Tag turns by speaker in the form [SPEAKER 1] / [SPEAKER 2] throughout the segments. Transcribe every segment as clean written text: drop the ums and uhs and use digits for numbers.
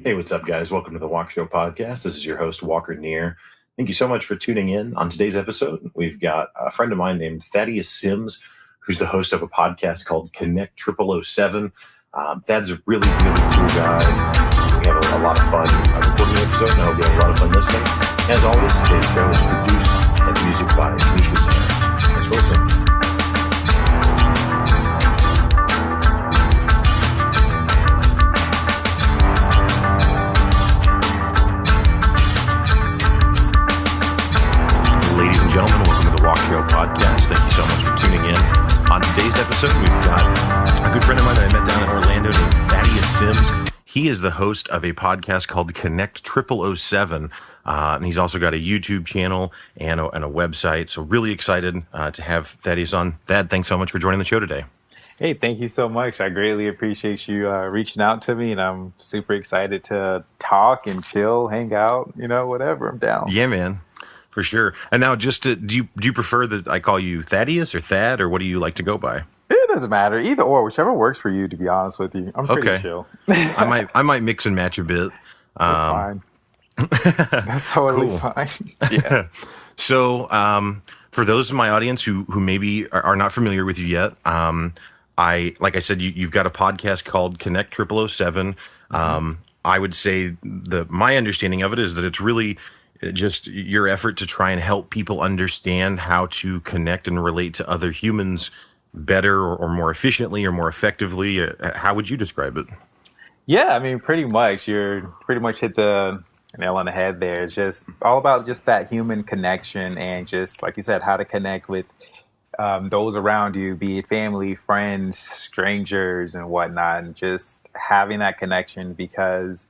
[SPEAKER 1] Hey, what's up, guys? Welcome to the Walkshow podcast. This is your host, Walker Neer. Thank you so much for tuning in. On today's episode, we've got a friend of mine named Thaddeaus Sims, who's the host of a podcast called Konnekt-000-7. Thad's a really, really cool guy. We have a lot of fun recording the episode, and I hope you have a lot of fun listening. As always, today's show is produced and music by Misha Sands. Thanks for listening. Ladies and gentlemen, welcome to the Walkshow podcast. Thank you so much for tuning in. On today's episode, we've got a good friend of mine that I met down in Orlando named Thaddeaus Sims. He is the host of a podcast called Konnekt-000-7, and he's also got a YouTube channel and a website. So really excited to have Thaddeaus on. Thad, thanks so much for joining the show today.
[SPEAKER 2] Hey, thank you so much. I greatly appreciate you reaching out to me, and I'm super excited to talk and chill, hang out, whatever. I'm down.
[SPEAKER 1] Yeah, man. For sure. And now, do you prefer that I call you Thaddeaus or Thad, or what do you like to go by?
[SPEAKER 2] It doesn't matter, either or, whichever works for you. To be honest with you, I'm pretty chill.
[SPEAKER 1] I might mix and match a bit.
[SPEAKER 2] That's fine. That's totally fine. Yeah.
[SPEAKER 1] So, for those in my audience who maybe are not familiar with you yet, like I said, you've got a podcast called Konnekt-000-7. I would say my understanding of it is that it's really just your effort to try and help people understand how to connect and relate to other humans better or more efficiently or more effectively. How would you describe it?
[SPEAKER 2] Yeah, I mean, pretty much. You're pretty much hit the nail on the head there. It's just all about just that human connection and just, like you said, how to connect with those around you, be it family, friends, strangers, and whatnot, and just having that connection, because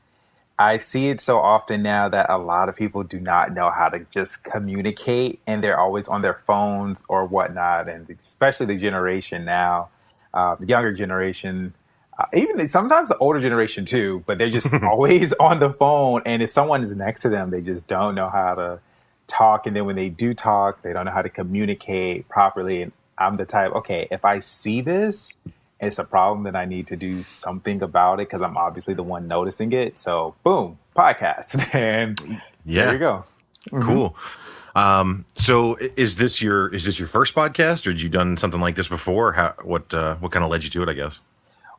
[SPEAKER 2] I see it so often now that a lot of people do not know how to just communicate, and they're always on their phones or whatnot. And especially the generation now, the younger generation, even sometimes the older generation too, but they're just always on the phone. And if someone is next to them, they just don't know how to talk. And then when they do talk, they don't know how to communicate properly. And I'm the type, okay, if I see this, it's a problem, that I need to do something about it, because I'm obviously the one noticing it. So boom, podcast. And there you go.
[SPEAKER 1] Cool. So is this your first podcast, or had you done something like this before? What kind of led you to it, I guess?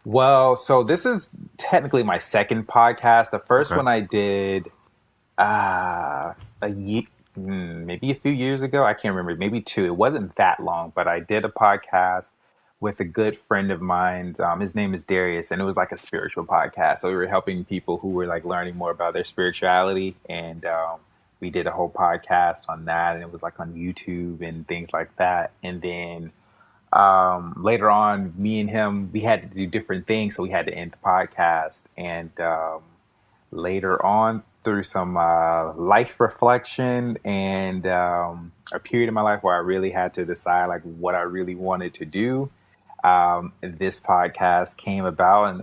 [SPEAKER 2] Well, so this is technically my second podcast. The first one I did maybe a few years ago. I can't remember, maybe 2. It wasn't that long, but I did a podcast with a good friend of mine. His name is Thaddeaus, and it was like a spiritual podcast. So we were helping people who were like learning more about their spirituality. And we did a whole podcast on that, and it was like on YouTube and things like that. And then later on, me and him, we had to do different things. So we had to end the podcast. And later on, through some life reflection and a period in my life where I really had to decide like what I really wanted to do, this podcast came about, and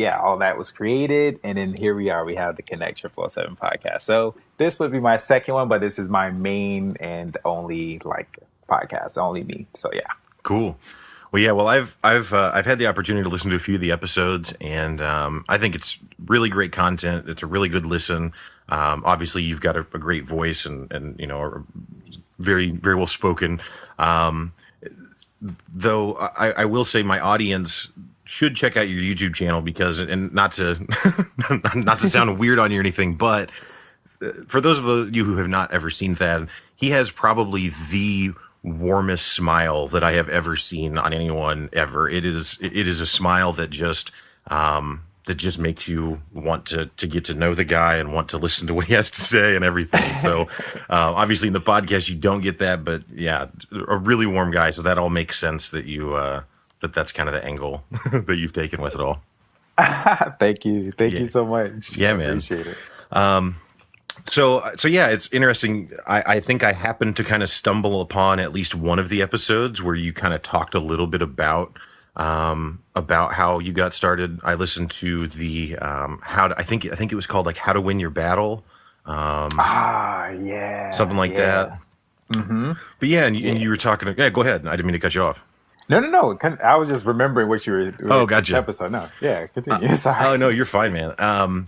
[SPEAKER 2] all that was created. And then here we are, we have the Konnekt-000-7 podcast. So this would be my second one, but this is my main and only podcast, only me. So yeah.
[SPEAKER 1] Cool. Well, yeah. Well, I've had the opportunity to listen to a few of the episodes, and I think it's really great content. It's a really good listen. Obviously, you've got a great voice, and are very, very well spoken. Though I will say my audience should check out your YouTube channel, because, and not to sound weird on you or anything, but for those of you who have not ever seen Thad, he has probably the warmest smile that I have ever seen on anyone ever. It is a smile that just makes you want to get to know the guy and want to listen to what he has to say and everything. So obviously in the podcast you don't get that, but yeah, a really warm guy. So that all makes sense that you that's kind of the angle that you've taken with it all.
[SPEAKER 2] Thank you so much.
[SPEAKER 1] Yeah,
[SPEAKER 2] I
[SPEAKER 1] man.
[SPEAKER 2] Appreciate it.
[SPEAKER 1] So yeah, it's interesting. I think I happened to kind of stumble upon at least one of the episodes where you kind of talked a little bit about how you got started. I listened to the I think it was called like How to Win Your Battle.
[SPEAKER 2] Yeah,
[SPEAKER 1] something like that.
[SPEAKER 2] Mm-hmm.
[SPEAKER 1] But yeah, and you were talking. Yeah, go ahead. I didn't mean to cut you off.
[SPEAKER 2] No, no, no. I was just remembering what you
[SPEAKER 1] Oh,
[SPEAKER 2] were, which
[SPEAKER 1] gotcha.
[SPEAKER 2] episode. No, yeah, continue. Sorry.
[SPEAKER 1] Oh no, you're fine, man.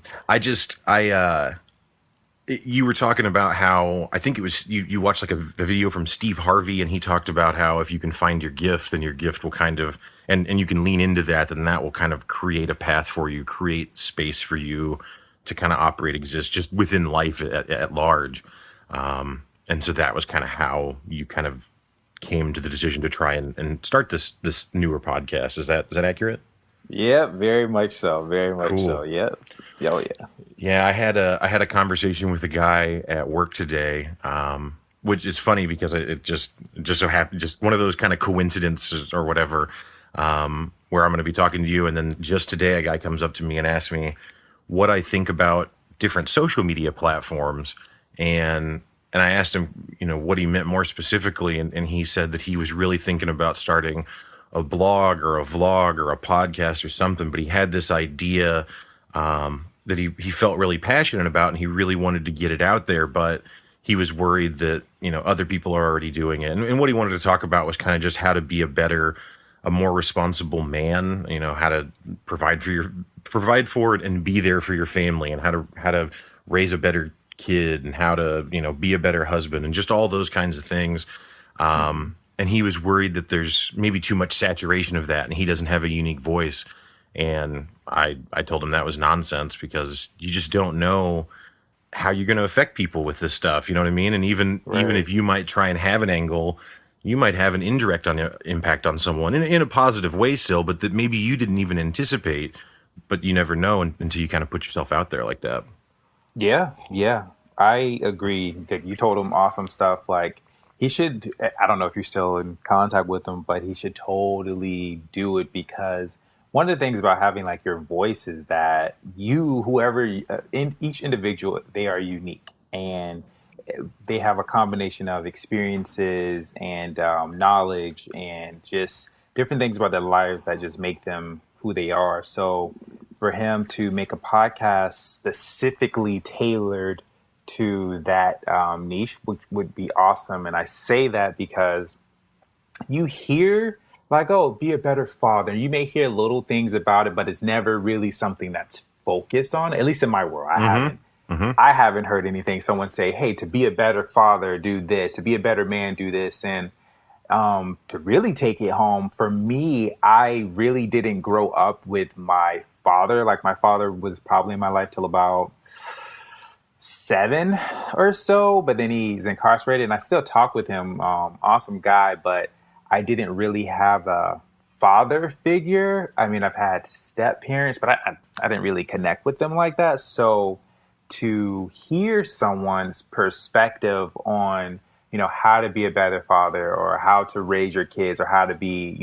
[SPEAKER 1] You were talking about how I think it was you watched like a video from Steve Harvey, and he talked about how if you can find your gift, then your gift will kind of and you can lean into that, then that will kind of create a path for you, create space for you to kind of operate, exist just within life at large. And so that was kind of how you kind of came to the decision to try and start this newer podcast. Is that accurate?
[SPEAKER 2] Yep, very much so. Very much so.
[SPEAKER 1] Cool.
[SPEAKER 2] Yep. Oh yeah.
[SPEAKER 1] Yeah, I had a conversation with a guy at work today, which is funny because it just so happened, just one of those kind of coincidences or whatever, where I'm going to be talking to you, and then just today a guy comes up to me and asks me what I think about different social media platforms, and I asked him, what he meant more specifically, and he said that he was really thinking about starting a blog or a vlog or a podcast or something, but he had this idea that he felt really passionate about, and he really wanted to get it out there, but he was worried that other people are already doing it, and what he wanted to talk about was kind of just how to be a more responsible man, how to provide for it and be there for your family, and how to raise a better kid, and how to be a better husband, and just all those kinds of things. And he was worried that there's maybe too much saturation of that, and he doesn't have a unique voice. And I told him that was nonsense, because you just don't know how you're going to affect people with this stuff. You know what I mean? And even
[SPEAKER 2] Right.
[SPEAKER 1] if you might try and have an angle, you might have an indirect impact on someone in a positive way still, but that maybe you didn't even anticipate. But you never know until you kind of put yourself out there like that.
[SPEAKER 2] Yeah, yeah. I agree that you told him awesome stuff. Like he should, I don't know if you're still in contact with him, but he should totally do it, because one of the things about having like your voice is that in each individual, they are unique, and they have a combination of experiences and knowledge and just different things about their lives that just make them who they are. So for him to make a podcast specifically tailored to that niche would be awesome. And I say that because you hear like, oh, be a better father. You may hear little things about it, but it's never really something that's focused on. At least in my world, I haven't.
[SPEAKER 1] Hmm.
[SPEAKER 2] I haven't heard anything. Someone say, "Hey, to be a better father, do this. To be a better man, do this." And to really take it home for me, I really didn't grow up with my father. Like my father was probably in my life till about 7 or so, but then he's incarcerated, and I still talk with him. Awesome guy, but I didn't really have a father figure. I mean, I've had step parents, but I didn't really connect with them like that. So to hear someone's perspective on how to be a better father, or how to raise your kids, or how to be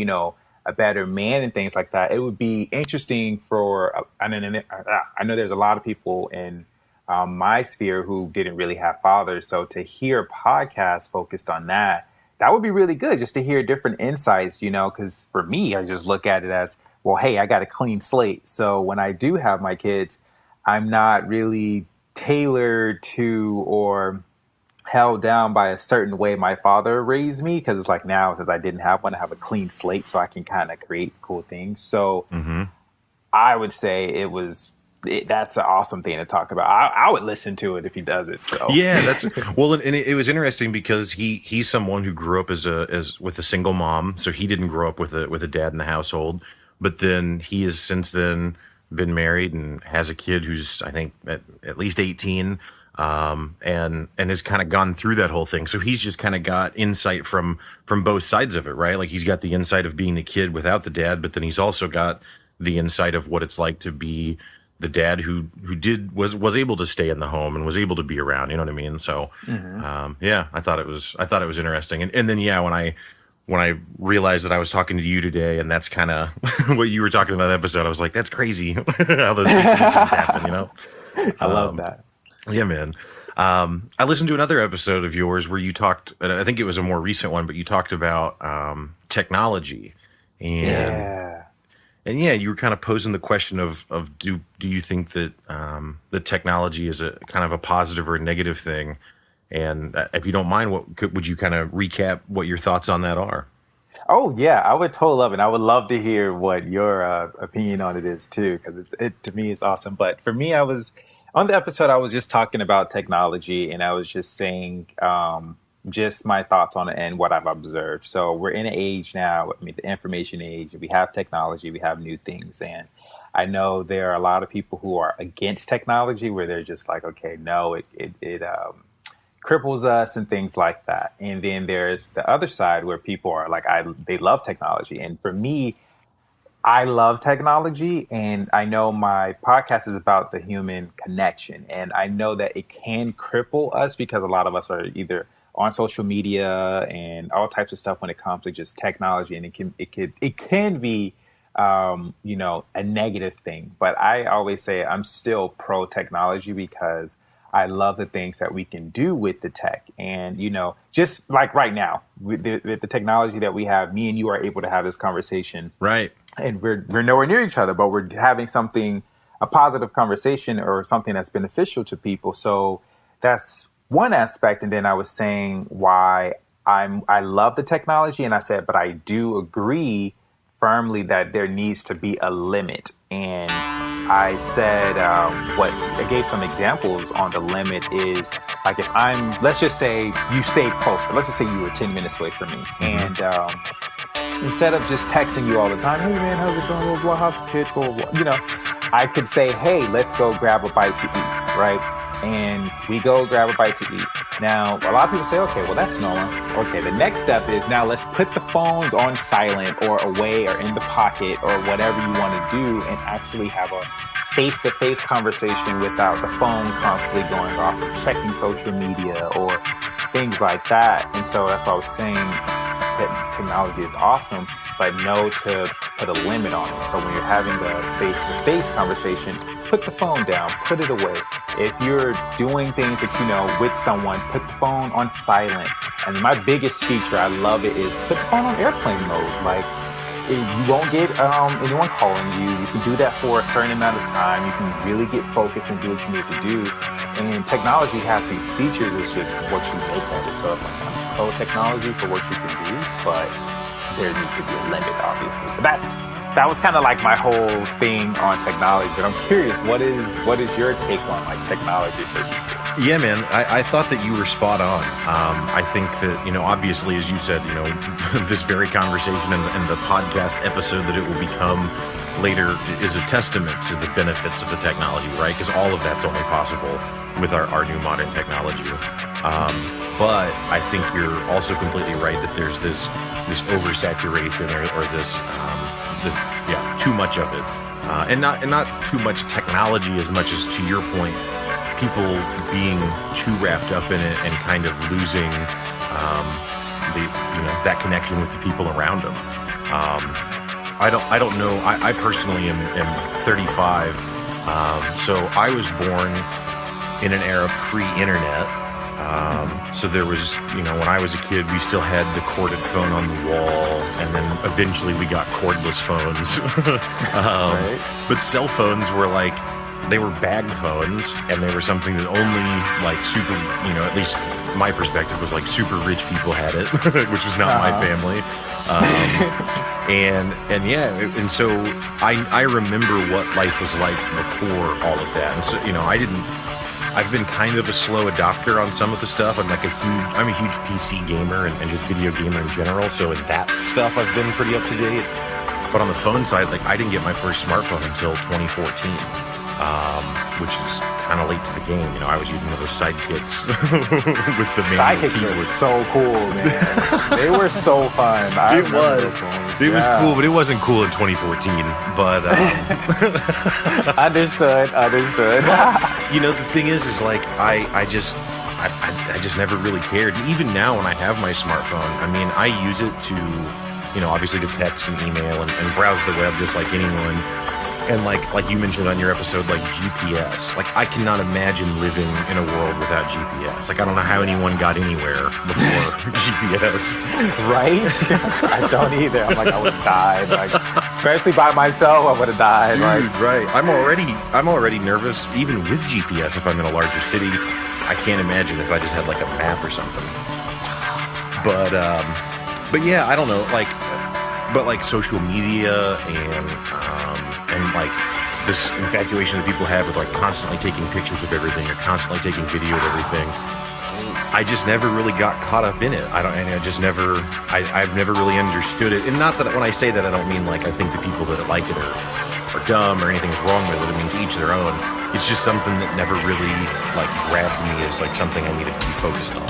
[SPEAKER 2] a better man and things like that, it would be interesting for I know there's a lot of people in my sphere who didn't really have fathers. So to hear a podcast focused on that, that would be really good, just to hear different insights, because for me, I just look at it as, well, hey, I got a clean slate. So when I do have my kids, I'm not really tailored to or held down by a certain way my father raised me, because it's like now, since I didn't have one, I have a clean slate, so I can kind of create cool things. So
[SPEAKER 1] Hmm.
[SPEAKER 2] I would say that's an awesome thing to talk about. I would listen to it if he does it. So
[SPEAKER 1] Yeah, that's well, and it was interesting because he's someone who grew up as with a single mom, so he didn't grow up with a dad in the household. But then he has since then been married and has a kid who's, I think, at least 18, and has kind of gone through that whole thing. So he's just kind of got insight from both sides of it, right? Like he's got the insight of being the kid without the dad, but then he's also got the insight of what it's like to be the dad who was able to stay in the home and was able to be around. You know what I mean? So,
[SPEAKER 2] hmm
[SPEAKER 1] yeah, I thought it was interesting. And then yeah, when I realized that I was talking to you today, and that's kind of what you were talking about in that episode, I was like, that's crazy how those synchronicities happen.
[SPEAKER 2] I love that.
[SPEAKER 1] Yeah, man. I listened to another episode of yours where you talked, and I think it was a more recent one, but you talked about technology, and
[SPEAKER 2] Yeah.
[SPEAKER 1] and yeah, you were kind of posing the question of do you think that the technology is a kind of a positive or a negative thing? And if you don't mind, would you kind of recap what your thoughts on that are?
[SPEAKER 2] Oh yeah, I would totally love it. I would love to hear what your opinion on it is too, because it to me is awesome. But for me, I was on the episode. I was just talking about technology, and I was just saying just my thoughts on it and what I've observed. So we're in an age now. I mean, the information age. We have technology. We have new things, and I know there are a lot of people who are against technology, where they're just like, okay, no, it cripples us and things like that. And then there's the other side where people are like, they love technology. And for me, I love technology, and I know my podcast is about the human connection. And I know that it can cripple us because a lot of us are either on social media and all types of stuff when it comes to just technology, and it can be a negative thing. But I always say I'm still pro technology because I love the things that we can do with the tech. And, just like right now, with the technology that we have, me and you are able to have this conversation.
[SPEAKER 1] Right.
[SPEAKER 2] And we're nowhere near each other, but we're having a positive conversation or something that's beneficial to people. So that's one aspect. And then I was saying why I love the technology. And I said, but I do agree firmly that there needs to be a limit. And I said, I gave some examples on the limit is like let's just say you stayed close, let's just say you were 10 minutes away from me. And instead of just texting you all the time, hey man, how's it going? Blah, blah, how's the kids? Blah, blah, blah. I could say, hey, let's go grab a bite to eat, right? And we go grab a bite to eat. Now, a lot of people say, okay, well, that's normal. Okay, the next step is now let's put the phones on silent or away or in the pocket or whatever you want to do and actually have a face-to-face conversation without the phone constantly going off or checking social media or things like that. And so that's why I was saying that technology is awesome, but know to put a limit on it. So when you're having the face-to-face conversation, put the phone down, put it away. If you're doing things that with someone, put the phone on silent. And my biggest feature, I love it, is put the phone on airplane mode. Like, you won't get anyone calling you. You can do that for a certain amount of time. You can really get focused and do what you need to do. And technology has these features. It's just what you make of it. So it's like I'm pro technology for what you can do, but there needs to be a limit, obviously. But that was kind of like my whole thing on technology. But I'm curious, what is your take on like technology for people?
[SPEAKER 1] Yeah, man, I thought that you were spot on. I think that, obviously, as you said, this very conversation and the podcast episode that it will become later is a testament to the benefits of the technology, right? Because all of that's only possible with our new modern technology. But I think you're also completely right that there's this oversaturation or this too much of it, and not too much technology as much as, to your point, people being too wrapped up in it and kind of losing that connection with the people around them. I don't know. I personally am 35, so I was born in an era pre-internet. So there was, when I was a kid, we still had the corded phone on the wall, and then eventually we got cordless phones.
[SPEAKER 2] Right.
[SPEAKER 1] But cell phones were like, they were bag phones, and they were something that only like super, at least my perspective was like super rich people had it, which was not my family. And so I remember what life was like before all of that. And so, I've been kind of a slow adopter on some of the stuff. I'm a huge PC gamer and just video gamer in general. So in that stuff, I've been pretty up to date. But on the phone side, like I didn't get my first smartphone until 2014, which is kind of late to the game. I was using those sidekicks with the manual
[SPEAKER 2] Sidekicks
[SPEAKER 1] keyboard.
[SPEAKER 2] were so cool, man. They were so fun.
[SPEAKER 1] It was cool, but it wasn't cool in 2014. But
[SPEAKER 2] understood.
[SPEAKER 1] The thing is like I just never really cared. And even now, when I have my smartphone, I use it to, obviously to text and email and browse the web just like anyone. And like you mentioned on your episode, like GPS, like I cannot imagine living in a world without GPS. Like I don't know how anyone got anywhere before GPS.
[SPEAKER 2] Right? I don't either. I'm like, I would have died. Like, especially by myself, I would have died.
[SPEAKER 1] Dude, right. I'm already nervous, even with GPS. If I'm in a larger city, I can't imagine if I just had like a map or something. But yeah, I don't know. Like but like social media and like this infatuation that people have with like constantly taking pictures of everything or constantly taking video of everything. I just never really got caught up in it. I've never really understood it. And not that when I say that, I don't mean like I think the people that like it are dumb or anything's wrong with it. I mean, to each their own. It's just something that never really like grabbed me as like something I needed to be focused on.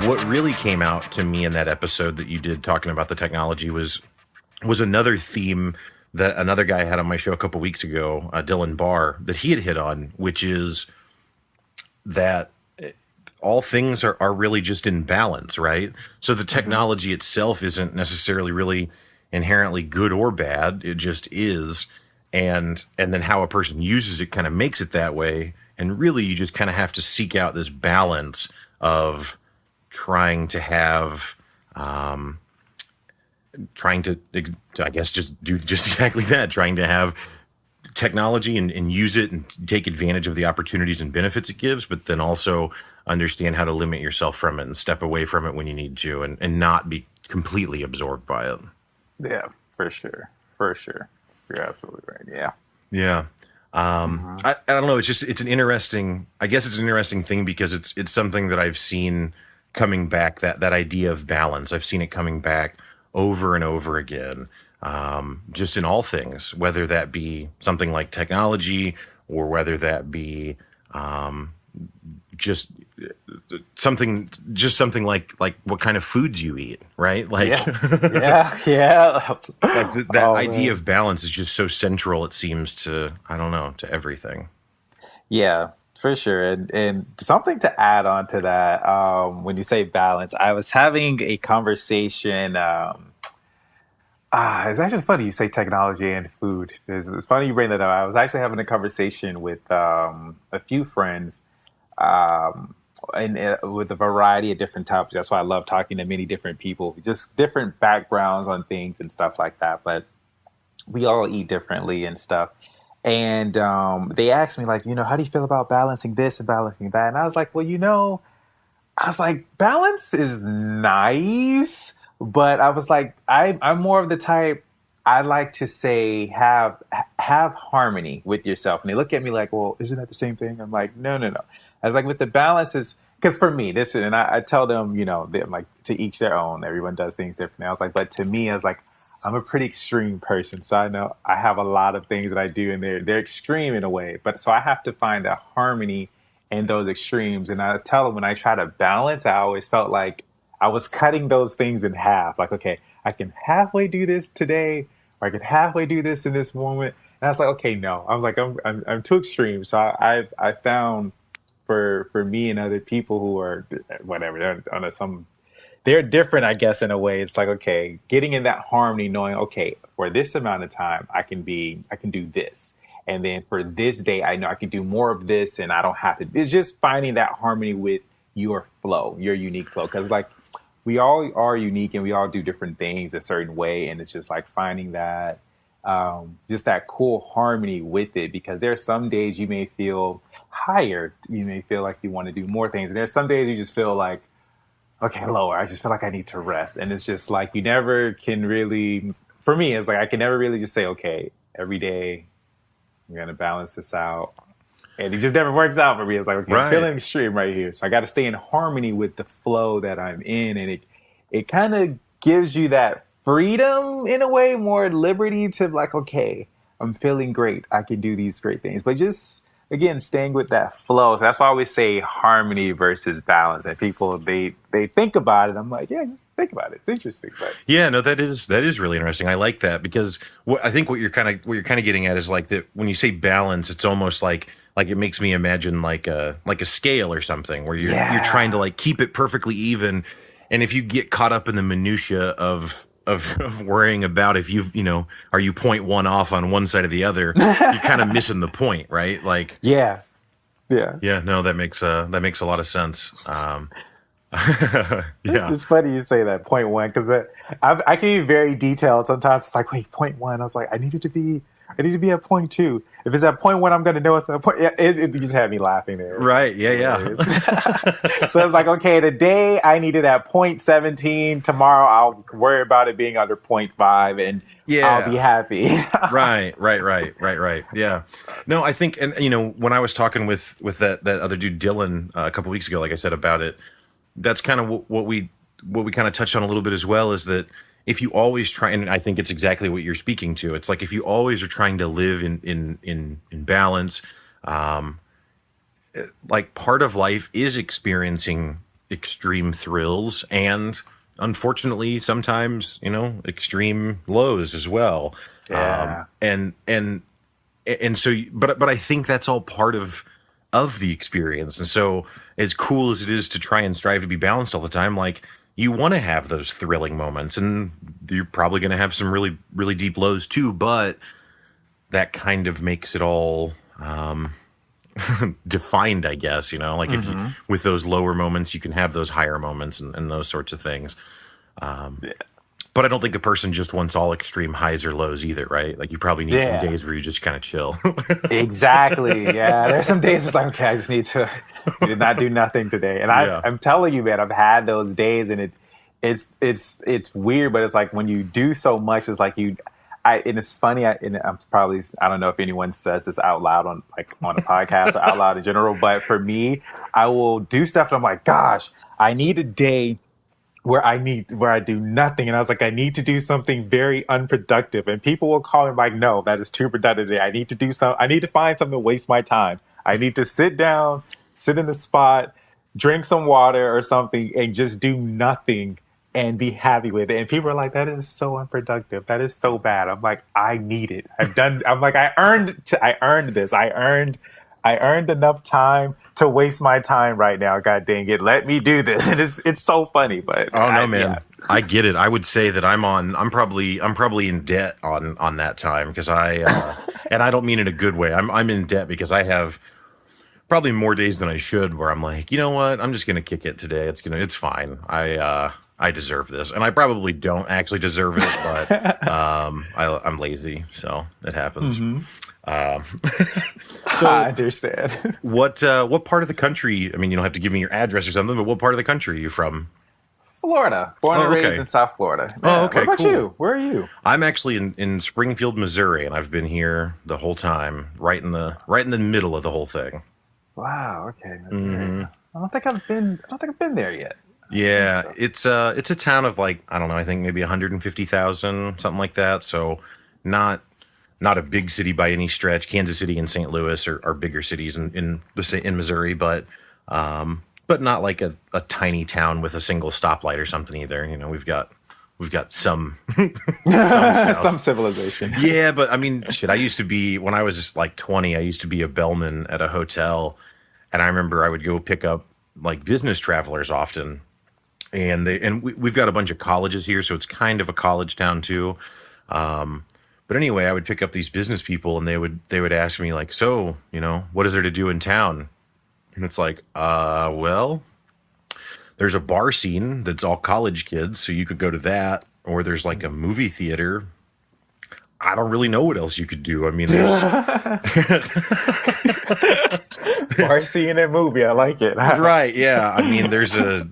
[SPEAKER 1] What really came out to me in that episode that you did talking about the technology was another theme that another guy had on my show a couple weeks ago, Dylan Barr, that he had hit on, which is that all things are really just in balance, right? So the technology itself isn't necessarily really inherently good or bad. It just is. And then how a person uses it kind of makes it that way. And really you just kind of have to seek out this balance of trying to have trying to I guess just do just exactly that, trying to have technology and use it and take advantage of the opportunities and benefits it gives, but then also understand how to limit yourself from it and step away from it when you need to, and not be completely absorbed by it.
[SPEAKER 2] Yeah, for sure. For sure. You're absolutely right. Yeah.
[SPEAKER 1] Yeah. I don't know. It's an interesting, I guess it's an interesting thing because it's something that I've seen coming back, that idea of balance. I've seen it coming back over and over again, just in all things, whether that be something like technology or whether that be just something like what kind of foods you eat, right? Like,
[SPEAKER 2] yeah.
[SPEAKER 1] like that idea of balance is just so central, it seems, to, I don't know, to everything.
[SPEAKER 2] Yeah, for sure. And something to add on to that, when you say balance, I was having a conversation. It's actually funny you say technology and food. It's funny you bring that up. I was actually having a conversation with a few friends, and with a variety of different topics. That's why I love talking to many different people, just different backgrounds on things and stuff like that. But we all eat differently and stuff. And they asked me, like, how do you feel about balancing this and balancing that? And I was like, well, I was like, balance is nice, but I was like, I'm more of the type, I like to say have harmony with yourself. And they look at me like, well, isn't that the same thing? I'm like, no. I was like, with the balance is, because for me, and I tell them, I'm like, to each their own. Everyone does things differently. I was like, but to me, I was like, I'm a pretty extreme person. So I know I have a lot of things that I do, and they're extreme in a way. But so I have to find a harmony in those extremes. And I tell them, when I try to balance, I always felt like I was cutting those things in half. Like, okay, I can halfway do this today, or I can halfway do this in this moment. And I was like, okay, no. I'm like, I'm too extreme. So I found, for me and other people who are whatever, they're different, I guess, in a way. It's like, okay, getting in that harmony, knowing, okay, for this amount of time, I can do this. And then for this day, I know I can do more of this, and I don't have to. It's just finding that harmony with your flow, your unique flow. Because, like, we all are unique and we all do different things a certain way. And it's just like finding that, just that cool harmony with it. Because there are some days you may feel higher. You may feel like you want to do more things. And there's some days you just feel like, okay, lower. I just feel like I need to rest. And it's just like, you never can really, for me, it's like, I can never really just say, okay, every day I'm going to balance this out. And it just never works out for me. It's like, okay, I'm feeling extreme right here. So I got to stay in harmony with the flow that I'm in. And it kind of gives you that freedom in a way, more liberty to, like, okay, I'm feeling great. I can do these great things. But just again, staying with that flow. So that's why I always say harmony versus balance. And people they think about it. I'm like, yeah, just think about it. It's interesting. But
[SPEAKER 1] Yeah, no, that is really interesting. I like that because I think what you're kind of getting at is like that when you say balance, it's almost like it makes me imagine like a scale or something where you're trying to
[SPEAKER 2] yeah.
[SPEAKER 1] like keep it perfectly even, and if you get caught up in the minutia of worrying about if are you point one off on one side or the other, you're kind of missing the point, right? Like,
[SPEAKER 2] Yeah. Yeah.
[SPEAKER 1] yeah, no, that makes a lot of sense. Yeah,
[SPEAKER 2] It's funny you say that point one because I can be very detailed. Sometimes it's like, wait, point one. I was like, I need to be at point two. If it's at point one, I'm going to know it's at point. Yeah, it just had me laughing there.
[SPEAKER 1] right, yeah, yeah.
[SPEAKER 2] Hilarious. So it's like, okay, today I need it at point 17. Tomorrow I'll worry about it being under point five, and I'll be
[SPEAKER 1] Yeah.
[SPEAKER 2] happy.
[SPEAKER 1] Right. Yeah. No, I think, and when I was talking with that other dude Dylan a couple weeks ago, like I said about it, that's kind of what we kind of touched on a little bit as well. Is that if you always try, and I think it's exactly what you're speaking to. It's like if you always are trying to live in balance, like part of life is experiencing extreme thrills and unfortunately sometimes extreme lows as well.
[SPEAKER 2] Yeah.
[SPEAKER 1] And so but I think that's all part of the experience. And so as cool as it is to try and strive to be balanced all the time, like you want to have those thrilling moments, and you're probably going to have some really really deep lows too, but that kind of makes it all defined, I guess. Like if you, with those lower moments you can have those higher moments and those sorts of things.
[SPEAKER 2] Yeah.
[SPEAKER 1] But I don't think a person just wants all extreme highs or lows either, right? Like you probably need some
[SPEAKER 2] Yeah.
[SPEAKER 1] days where you just kind of chill.
[SPEAKER 2] Exactly. Yeah. There's some days it's like, okay, I just need to not do nothing today. And
[SPEAKER 1] Yeah.
[SPEAKER 2] I'm telling you, man, I've had those days, and it's weird, but it's like when you do so much, it's like and it's funny. And I don't know if anyone says this out loud on a podcast or out loud in general, but for me, I will do stuff and I'm like, gosh, I need a day where I do nothing. And I was like, I need to do something very unproductive. And people will call me like, no, that is too productive today. I need to find something to waste my time. I need to sit down, sit in a spot, drink some water or something, and just do nothing and be happy with it. And people are like, that is so unproductive. That is so bad. I'm like, I need it. I'm like, I earned this. I earned enough time to waste my time right now. God dang it. Let me do this. And it's so funny, but
[SPEAKER 1] Oh no, man.
[SPEAKER 2] yeah.
[SPEAKER 1] I get it. I would say that I'm probably in debt on that time because and I don't mean in a good way. I'm in debt because I have probably more days than I should where I'm like, you know what? I'm just going to kick it today. It's fine. I deserve this. And I probably don't actually deserve it, but I'm lazy, so it happens. Um,
[SPEAKER 2] I
[SPEAKER 1] so
[SPEAKER 2] understand.
[SPEAKER 1] what part of the country, I mean, you don't have to give me your address or something, but what part of the country are you from?
[SPEAKER 2] Florida. Born and
[SPEAKER 1] Oh,
[SPEAKER 2] raised
[SPEAKER 1] okay.
[SPEAKER 2] in South Florida.
[SPEAKER 1] Oh,
[SPEAKER 2] Yeah.
[SPEAKER 1] okay,
[SPEAKER 2] What about
[SPEAKER 1] cool.
[SPEAKER 2] you? Where are you?
[SPEAKER 1] I'm actually in Springfield, Missouri, and I've been here the whole time, right in the middle of the whole thing.
[SPEAKER 2] Wow. Okay. That's great. I don't think I've been there yet. I don't think
[SPEAKER 1] Yeah,
[SPEAKER 2] so.
[SPEAKER 1] it's a town of like, I don't know, I think maybe 150,000, something like that. So not not a big city by any stretch. Kansas City and St. Louis are bigger cities in Missouri, but not like a tiny town with a single stoplight or something either. We've got some some
[SPEAKER 2] Some
[SPEAKER 1] stuff.
[SPEAKER 2] civilization.
[SPEAKER 1] Yeah, but I mean, shit. I used to be when I was just like 20. I used to be a bellman at a hotel, and I remember I would go pick up like business travelers often, we've got a bunch of colleges here, so it's kind of a college town too. But anyway, I would pick up these business people, and they would ask me like, "So, what is there to do in town?" And it's like, well, there's a bar scene that's all college kids, so you could go to that, or there's like a movie theater. I don't really know what else you could do. I mean, there's
[SPEAKER 2] Bar scene and movie. I like it.
[SPEAKER 1] right, yeah. I mean, there's a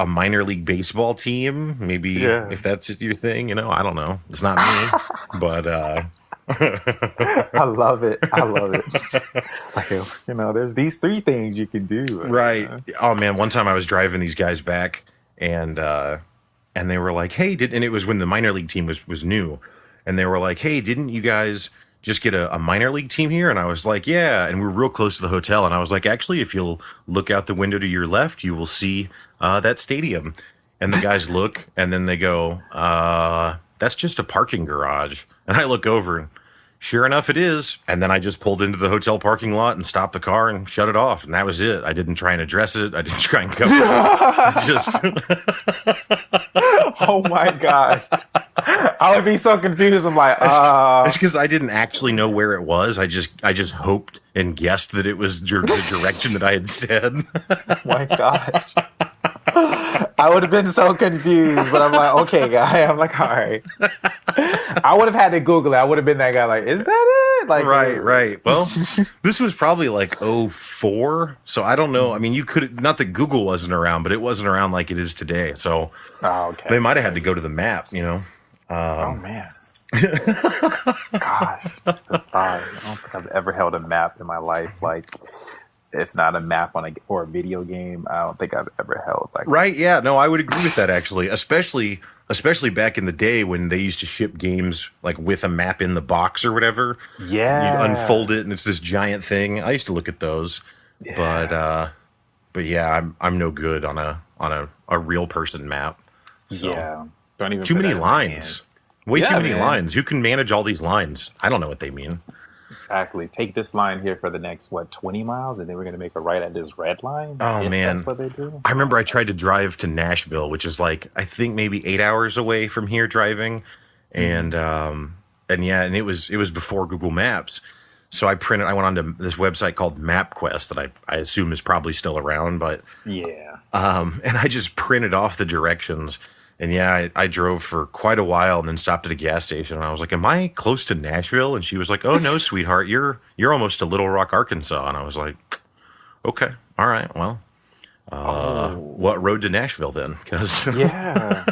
[SPEAKER 1] minor league baseball team. Maybe
[SPEAKER 2] Yeah.
[SPEAKER 1] if that's your thing, I don't know. It's not me, but
[SPEAKER 2] I love it. I love it. Like, there's these three things you can do.
[SPEAKER 1] right. Oh man, one time I was driving these guys back, and they were like, "Hey, and it was when the minor league team was new." and they were like, "Hey, didn't you guys just get a minor league team here?" And I was like, "Yeah." And we were real close to the hotel, and I was like, "Actually, if you'll look out the window to your left, you will see that stadium." And the guys look, and then they go, "That's just a parking garage." And I look over, and sure enough, it is. And then I just pulled into the hotel parking lot and stopped the car and shut it off. And that was it. I didn't try and address it. I didn't try and cover it. I just
[SPEAKER 2] Oh my gosh. I would be so confused. I'm like,
[SPEAKER 1] it's because I didn't actually know where it was. I just hoped and guessed that it was the direction that I had said.
[SPEAKER 2] my gosh. I would have been so confused, but I'm like, okay, guy. I'm like, all right. I would have had to Google it. I would have been that guy, like, is that it? Like,
[SPEAKER 1] Right. Well, this was probably like '04, so I don't know. I mean, you could, not that Google wasn't around, but it wasn't around like it is today. So
[SPEAKER 2] Oh, okay.
[SPEAKER 1] they might have had to go to the map.
[SPEAKER 2] Oh man. Gosh. The thought. I don't think I've ever held a map in my life. Like, if not a map on or a video game, I don't think I've ever held like.
[SPEAKER 1] Right? Yeah. No, I would agree with that actually. Especially back in the day when they used to ship games like with a map in the box or whatever.
[SPEAKER 2] Yeah.
[SPEAKER 1] You unfold it and it's this giant thing. I used to look at those,
[SPEAKER 2] Yeah.
[SPEAKER 1] but yeah, I'm no good on a real person map. So.
[SPEAKER 2] Yeah. Don't even
[SPEAKER 1] Too
[SPEAKER 2] put
[SPEAKER 1] many
[SPEAKER 2] that in my hand.
[SPEAKER 1] lines. Way too
[SPEAKER 2] Yeah,
[SPEAKER 1] many
[SPEAKER 2] man.
[SPEAKER 1] lines. Who can manage all these lines? I don't know what they mean.
[SPEAKER 2] Exactly. Take this line here for the next 20 miles, and then we're gonna make a right at this red line.
[SPEAKER 1] Oh
[SPEAKER 2] If
[SPEAKER 1] man.
[SPEAKER 2] that's what they do.
[SPEAKER 1] I remember I tried to drive to Nashville, which is like I think maybe 8 hours away from here driving, and yeah, and it was before Google Maps, so I went onto this website called MapQuest that I assume is probably still around, but
[SPEAKER 2] Yeah.
[SPEAKER 1] and I just printed off the directions, and yeah, I drove for quite a while and then stopped at a gas station, and I was like, "Am I close to Nashville?" And she was like, "Oh no, sweetheart, you're almost to Little Rock, Arkansas," and I was like, "Okay, all right, well."
[SPEAKER 2] Oh.
[SPEAKER 1] What road to Nashville then? Because
[SPEAKER 2] Yeah.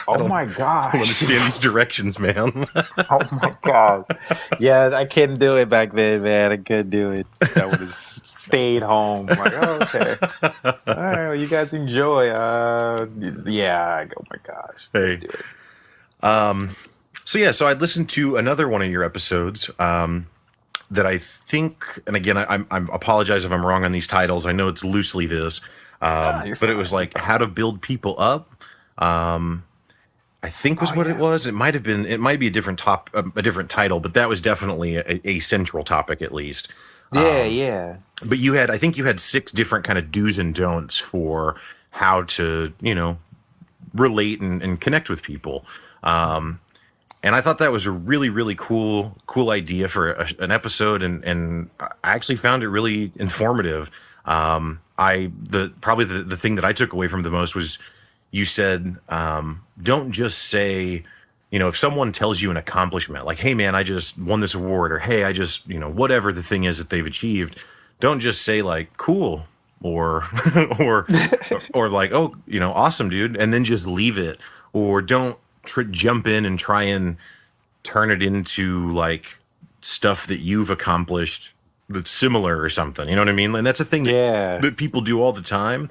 [SPEAKER 2] Oh my gosh.
[SPEAKER 1] understand these directions, man.
[SPEAKER 2] Oh my gosh. Yeah, I couldn't do it back then, man. I couldn't do it. I would have stayed home. Like, oh, okay. All right, well, you guys enjoy. Yeah. Oh my gosh.
[SPEAKER 1] Hey.
[SPEAKER 2] Do it.
[SPEAKER 1] So I listened to another one of your episodes that I think, and again, I'm apologize if I'm wrong on these titles. I know it's loosely this,
[SPEAKER 2] You're
[SPEAKER 1] but it was
[SPEAKER 2] fine.
[SPEAKER 1] like how to build people up. I think was
[SPEAKER 2] Oh
[SPEAKER 1] what it
[SPEAKER 2] yeah.
[SPEAKER 1] was. It might have been. It might be a different title, but that was definitely a central topic at least.
[SPEAKER 2] Yeah, yeah.
[SPEAKER 1] But I think you had 6 different kind of do's and don'ts for how to, relate and connect with people. And I thought that was a really, really cool idea for an episode. And I actually found it really informative. Probably the thing that I took away from the most was you said, don't just say, if someone tells you an accomplishment, like, "Hey man, I just won this award," or "Hey, I just," whatever the thing is that they've achieved, don't just say like, "Cool," or, or, or like, "Oh, awesome, dude," and then just leave it. Or don't jump in and try and turn it into like stuff that you've accomplished that's similar or something. You know what I mean? And that's a thing
[SPEAKER 2] Yeah.
[SPEAKER 1] that people do all the time.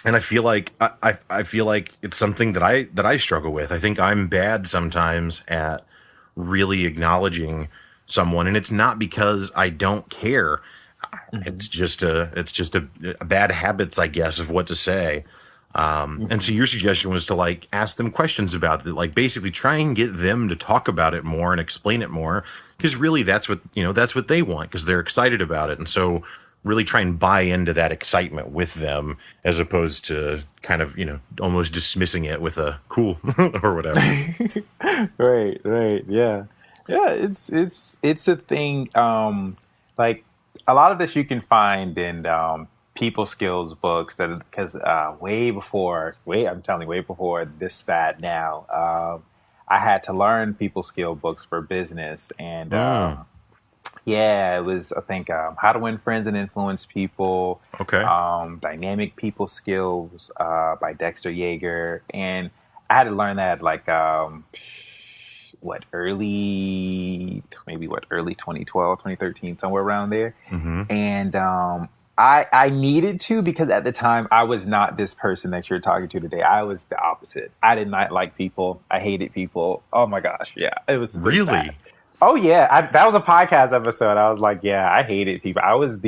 [SPEAKER 1] And I feel like I feel like it's something that I struggle with. I think I'm bad sometimes at really acknowledging someone, and it's not because I don't care. It's just a bad habits, I guess, of what to say. And so your suggestion was to like ask them questions about it, like basically try and get them to talk about it more and explain it more, because really that's what they want, because they're excited about it. And so really try and buy into that excitement with them, as opposed to kind of, almost dismissing it with a "cool" or whatever.
[SPEAKER 2] Right, yeah, yeah. It's a thing. Like a lot of this you can find in people skills books that because I'm telling you, way before this that now. I had to learn people skill books for business, and yeah, it was I think How to Win Friends and Influence People,
[SPEAKER 1] Okay.
[SPEAKER 2] Dynamic People Skills by Dexter Yeager, and I had to learn that like early 2012, 2013, somewhere around there.
[SPEAKER 1] Mm-hmm.
[SPEAKER 2] And I needed to, because at the time I was not this person that you're talking to today. I was the opposite. I did not like people. I hated people. Oh my gosh, yeah, it was pretty bad.
[SPEAKER 1] Really?
[SPEAKER 2] Oh yeah, that was a podcast episode. I was like, yeah, I hated people. I was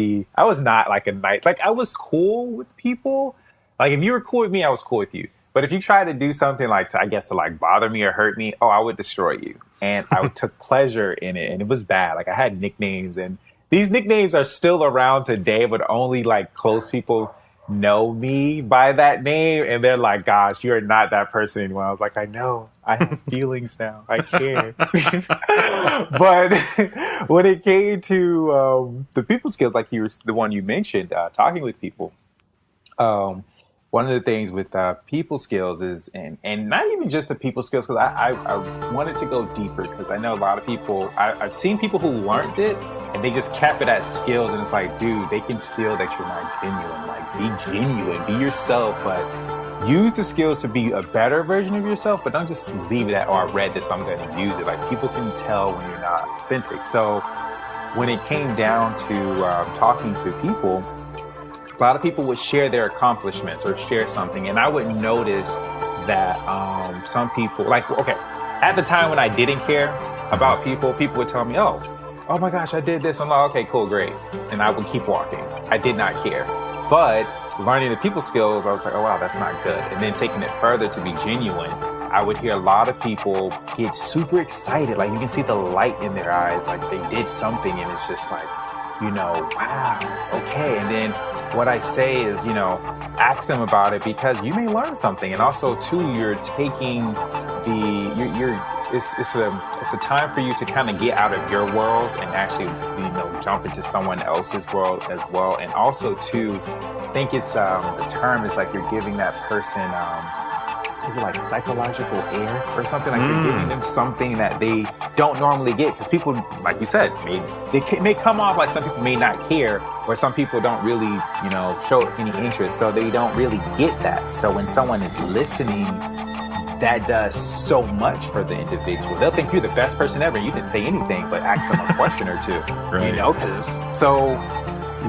[SPEAKER 2] not like a nice, like I was cool with people. Like if you were cool with me, I was cool with you. But if you tried to do something like to like bother me or hurt me, oh, I would destroy you. And I took pleasure in it, and it was bad. Like I had nicknames, and these nicknames are still around today, but only like close people know me by that name, and they're like, gosh, you're not that person anymore. I was like, I know, I have feelings now, I care. But when it came to the people skills, like the one you mentioned, talking with people, one of the things with people skills is, and not even just the people skills, because I wanted to go deeper, because I know a lot of people, I've seen people who learned it and they just kept it as skills, and it's like, dude, they can feel that you're not genuine. Like, be genuine, be yourself, but use the skills to be a better version of yourself, but don't just leave it at, oh, I read this, I'm going to use it. Like, people can tell when you're not authentic. So when it came down to talking to people, a lot of people would share their accomplishments or share something, and I would notice that some people, like, okay, at the time when I didn't care about people would tell me, oh my gosh, I did this. I'm like, okay, cool, great. And I would keep walking. I did not care. But learning the people skills, I was like, oh wow, that's not good. And then taking it further to be genuine, I would hear a lot of people get super excited. Like you can see the light in their eyes, like they did something, and it's just like, wow, okay. And then what I say is, ask them about it, because you may learn something. And also too, you're taking it's a time for you to kind of get out of your world and actually, jump into someone else's world as well. And also too, I think it's, the term is like you're giving that person, is it like psychological air or something? Like you're giving them something that they don't normally get, because people, like you said, may come off like some people may not care, or some people don't really, show any interest, so they don't really get that. So when someone is listening, that does so much for the individual. They'll think you're the best person ever. You didn't say anything, but ask them a question or two.
[SPEAKER 1] Right.
[SPEAKER 2] So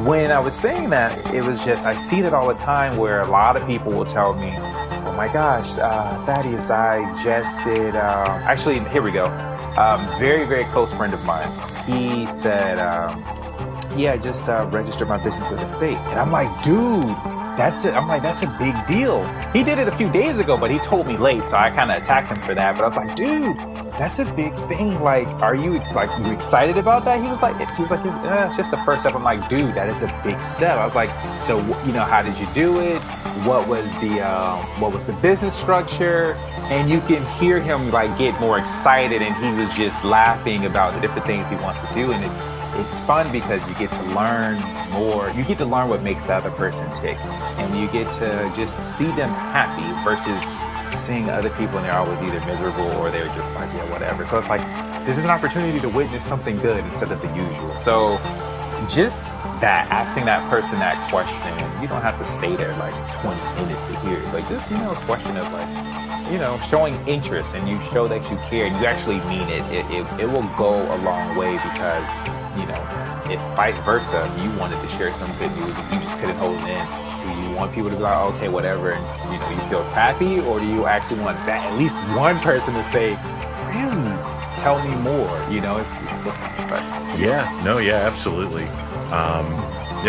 [SPEAKER 2] when I was saying that, it was just, I see that all the time, where a lot of people will tell me, oh my gosh, Thaddeus, I just did, actually, here we go. Very, very close friend of mine. He said, yeah, I just registered my business with the state. And I'm like, dude, that's it. I'm like, that's a big deal. He did it a few days ago, but he told me late, so I kind of attacked him for that. But I was like, dude, that's a big thing. Like, are you you excited about that? He was like, it's just the first step. I'm like, dude, that is a big step. I was like, so how did you do it? What was the business structure? And you can hear him like get more excited, and he was just laughing about the different things he wants to do. And it's fun, because you get to learn more. You get to learn what makes the other person tick, and you get to just see them happy versus seeing other people and they're always either miserable or they're just like, yeah, whatever. So it's like, this is an opportunity to witness something good instead of the usual. So just that, asking that person that question, you don't have to stay there like 20 minutes to hear it, but just, a question of like, showing interest, and you show that you care and you actually mean it. It will go a long way, because, if vice versa, if you wanted to share some good news and you just couldn't hold it in, do you want people to be like, okay, whatever, and, you feel happy, or do you actually want that at least one person to say, really, tell me more, it's different. But
[SPEAKER 1] yeah, absolutely.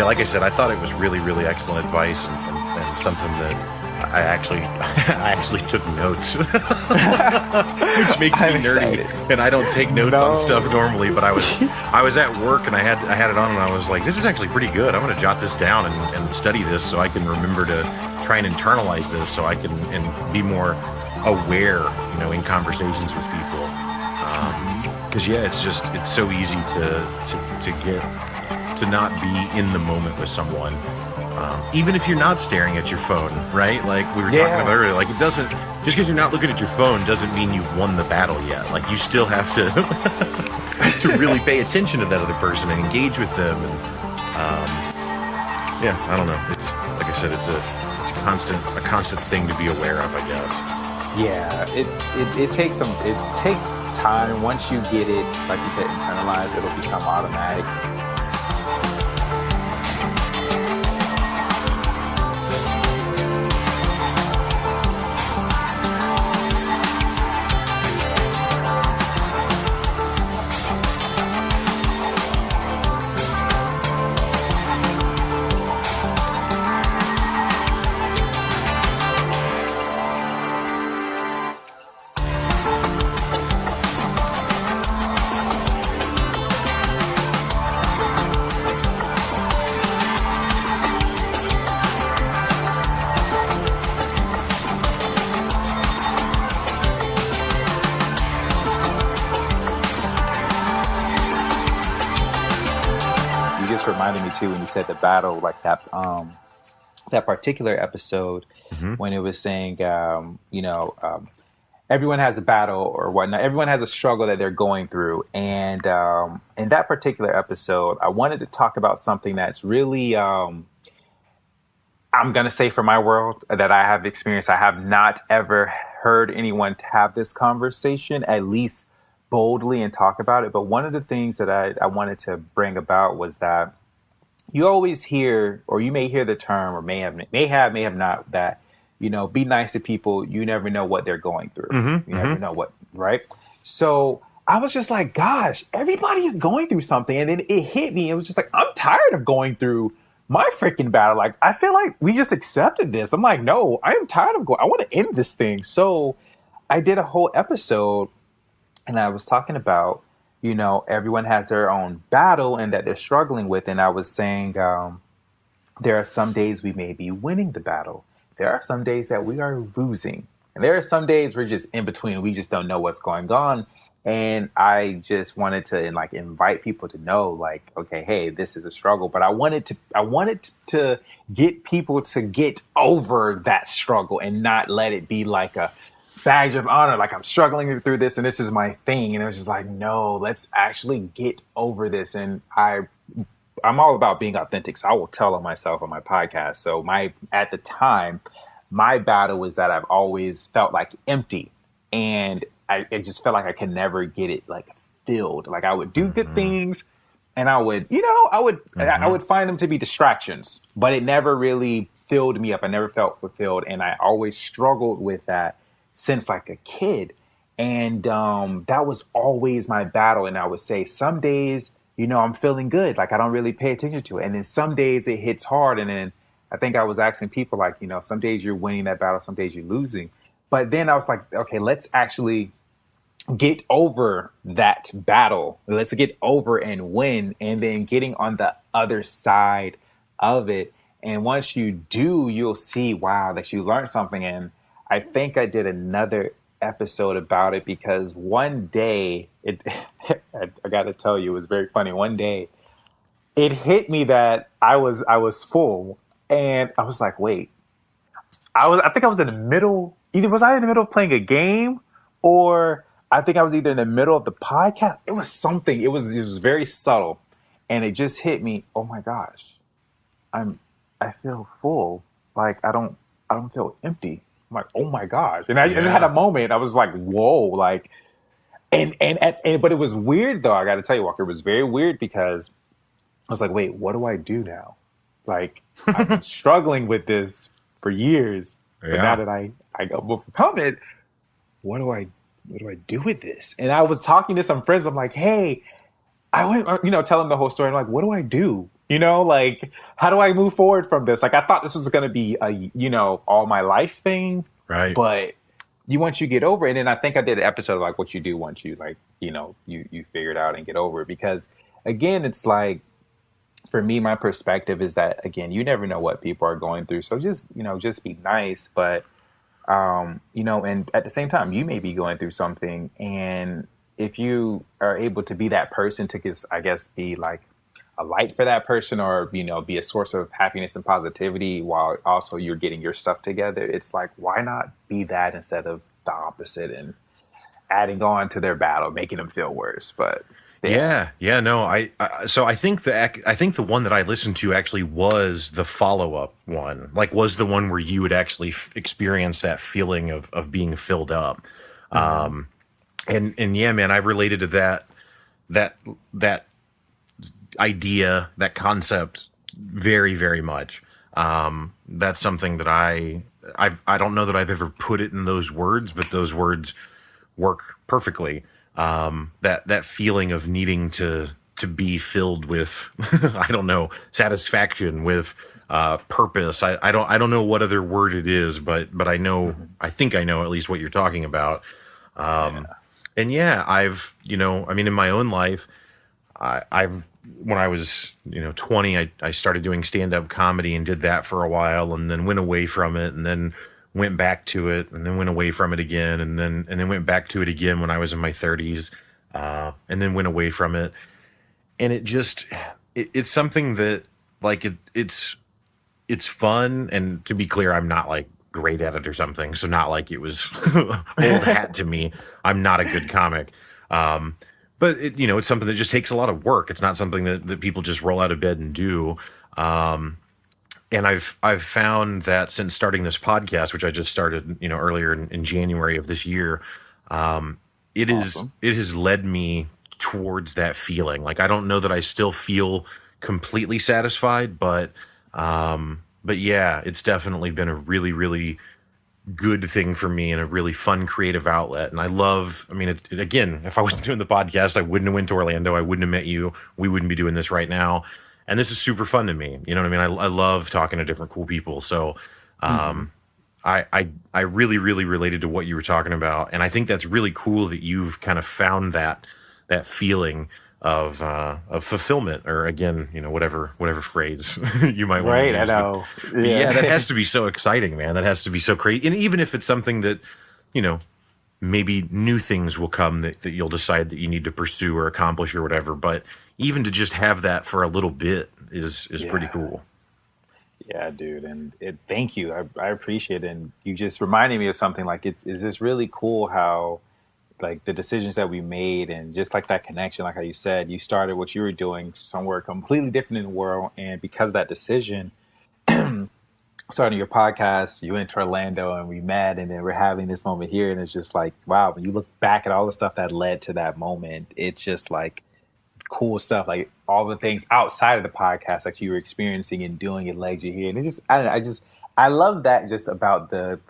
[SPEAKER 1] Like I said, I thought it was really, really excellent advice, and something that I actually took notes, which makes me nerdy. Excited. And I don't take notes on stuff normally, but I was at work and I had it on, and I was like, this is actually pretty good. I'm going to jot this down and study this so I can remember to try and internalize this, so I can and be more aware, in conversations with people. Because it's so easy to get to not be in the moment with someone. Even if you're not staring at your phone, right? Like we were talking about earlier, like it doesn't, just because you're not looking at your phone doesn't mean you've won the battle yet. Like you still have to to really pay attention to that other person and engage with them. And I don't know. It's like I said, it's a constant thing to be aware of, I guess.
[SPEAKER 2] Yeah, it takes time. Once you get it, like you said, internalized, it'll become automatic. just reminded me too when you said the battle, like that particular episode
[SPEAKER 1] Hmm.
[SPEAKER 2] when it was saying, everyone has a battle or whatnot. Everyone has a struggle that they're going through. And in that particular episode, I wanted to talk about something that's really, I'm going to say for my world that I have experienced. I have not ever heard anyone have this conversation, at least boldly, and talk about it. But one of the things that I wanted to bring about was that you always hear, or you may hear the term, or may have not, that, be nice to people. You never know what they're going through.
[SPEAKER 1] Hmm.
[SPEAKER 2] You
[SPEAKER 1] Hmm.
[SPEAKER 2] never know what, right? So I was just like, gosh, everybody is going through something. And then it hit me. It was just like, I'm tired of going through my freaking battle. Like, I feel like we just accepted this. I'm like, no, I am tired of going. I want to end this thing. So I did a whole episode and I was talking about, everyone has their own battle and that they're struggling with. And I was saying, there are some days we may be winning the battle. There are some days that we are losing. And there are some days we're just in between. We just don't know what's going on. And I just wanted to like invite people to know, like, okay, hey, this is a struggle. But I wanted to get people to get over that struggle and not let it be like a badge of honor. Like I'm struggling through this and this is my thing. And it was just like, no, let's actually get over this. And I'm all about being authentic. So I will tell on myself on my podcast. So at the time, my battle was that I've always felt like empty and I just felt like I could never get it like filled. Like I would do good
[SPEAKER 1] Hmm.
[SPEAKER 2] things and I would, I
[SPEAKER 1] Hmm.
[SPEAKER 2] would find them to be distractions, but it never really filled me up. I never felt fulfilled. And I always struggled with that since like a kid. And that was always my battle. And I would say some days, I'm feeling good. Like I don't really pay attention to it. And then some days it hits hard. And then I think I was asking people like, some days you're winning that battle, some days you're losing. But then I was like, okay, let's actually get over that battle. Let's get over and win. And then getting on the other side of it. And once you do, you'll see, wow, that you learned something. And I think I did another episode about it because one day I got to tell you, it was very funny. One day it hit me that I was full and I was like, wait, I think I was in the middle. Either was I in the middle of playing a game, or I think I was either in the middle of the podcast. It was something. It was very subtle, and it just hit me. Oh my gosh, I'm I feel full. Like I don't feel empty. I'm like, oh my gosh, and I just had a
[SPEAKER 1] Yeah.
[SPEAKER 2] moment. I was like, whoa, like, but it was weird though. I got to tell you, Walker, it was very weird because I was like, wait, what do I do now? Like, I've been struggling with this for years, but now
[SPEAKER 1] Yeah.
[SPEAKER 2] that I overcome it, what do I do with this? And I was talking to some friends. I'm like, hey, I went, tell them the whole story. I'm like, what do I do? Like, how do I move forward from this? Like, I thought this was going to be a, all my life thing,
[SPEAKER 1] Right.
[SPEAKER 2] but once you get over it, and then I think I did an episode of like what you do once you like, you figure it out and get over it. Because again, it's like, for me, my perspective is that again, you never know what people are going through. So just be nice. But and at the same time, you may be going through something, and if you are able to be that person to just, I guess, be like a light for that person, or be a source of happiness and positivity, while also you're getting your stuff together. It's like, why not be that instead of the opposite and adding on to their battle, making them feel worse? But yeah.
[SPEAKER 1] Yeah, yeah, no, so I think the one that I listened to actually was the follow up one, like was the one where you would actually experience that feeling of being filled up,
[SPEAKER 2] Mm-hmm.
[SPEAKER 1] and yeah, man, I related to that that idea, that concept, very very much. That's something that I don't know that I've ever put it in those words, but those words work perfectly. That feeling of needing to be filled with I don't know, satisfaction, with purpose. I don't know what other word it is, but I know,
[SPEAKER 2] Mm-hmm.
[SPEAKER 1] I think I know at least what you're talking about.
[SPEAKER 2] Yeah.
[SPEAKER 1] And yeah, I mean, in my own life, I've when I was 20, I started doing stand up comedy and did that for a while, and then went away from it, and then went back to it, and then went away from it again, and then went back to it again when I was in my 30s, and then went away from it, and it just it's something that like it's fun, and to be clear, I'm not like great at it or something, so not like it was old hat to me. I'm not a good comic. Um, but it's something that just takes a lot of work. It's not something that people just roll out of bed and do. And I've found that since starting this podcast, which I just started, earlier in January of this year,
[SPEAKER 2] Awesome.
[SPEAKER 1] it has led me towards that feeling. Like I don't know that I still feel completely satisfied, but yeah, it's definitely been a really, really good thing for me and a really fun creative outlet. And I love, I mean, again, if I wasn't doing the podcast, I wouldn't have went to Orlando. I wouldn't have met you. We wouldn't be doing this right now. And this is super fun to me. You know what I mean? I love talking to different cool people. So
[SPEAKER 2] Hmm.
[SPEAKER 1] I really, really related to what you were talking about. And I think that's really cool that you've kind of found that feeling of fulfillment, or again, whatever phrase you might want to
[SPEAKER 2] Right. I
[SPEAKER 1] use.
[SPEAKER 2] know.
[SPEAKER 1] But yeah, that
[SPEAKER 2] Yeah.
[SPEAKER 1] has to be so exciting, man. That has to be so crazy. And even if it's something that, you know, maybe new things will come that you'll decide that you need to pursue or accomplish or whatever. But even to just have that for a little bit is pretty
[SPEAKER 2] Yeah.
[SPEAKER 1] cool.
[SPEAKER 2] Yeah, dude, and thank you. I appreciate it. And you just reminded me of something. Like it's just really cool how like the decisions that we made and just like that connection, like how you said, you started what you were doing somewhere completely different in the world, and because of that decision, starting your podcast, you went to Orlando and we met, and then we're having this moment here, and it's just like wow. When you look back at all the stuff that led to that moment, it's just like cool stuff, like all the things outside of the podcast that you were experiencing and doing it led you here. And it just, I don't know, I love that just about the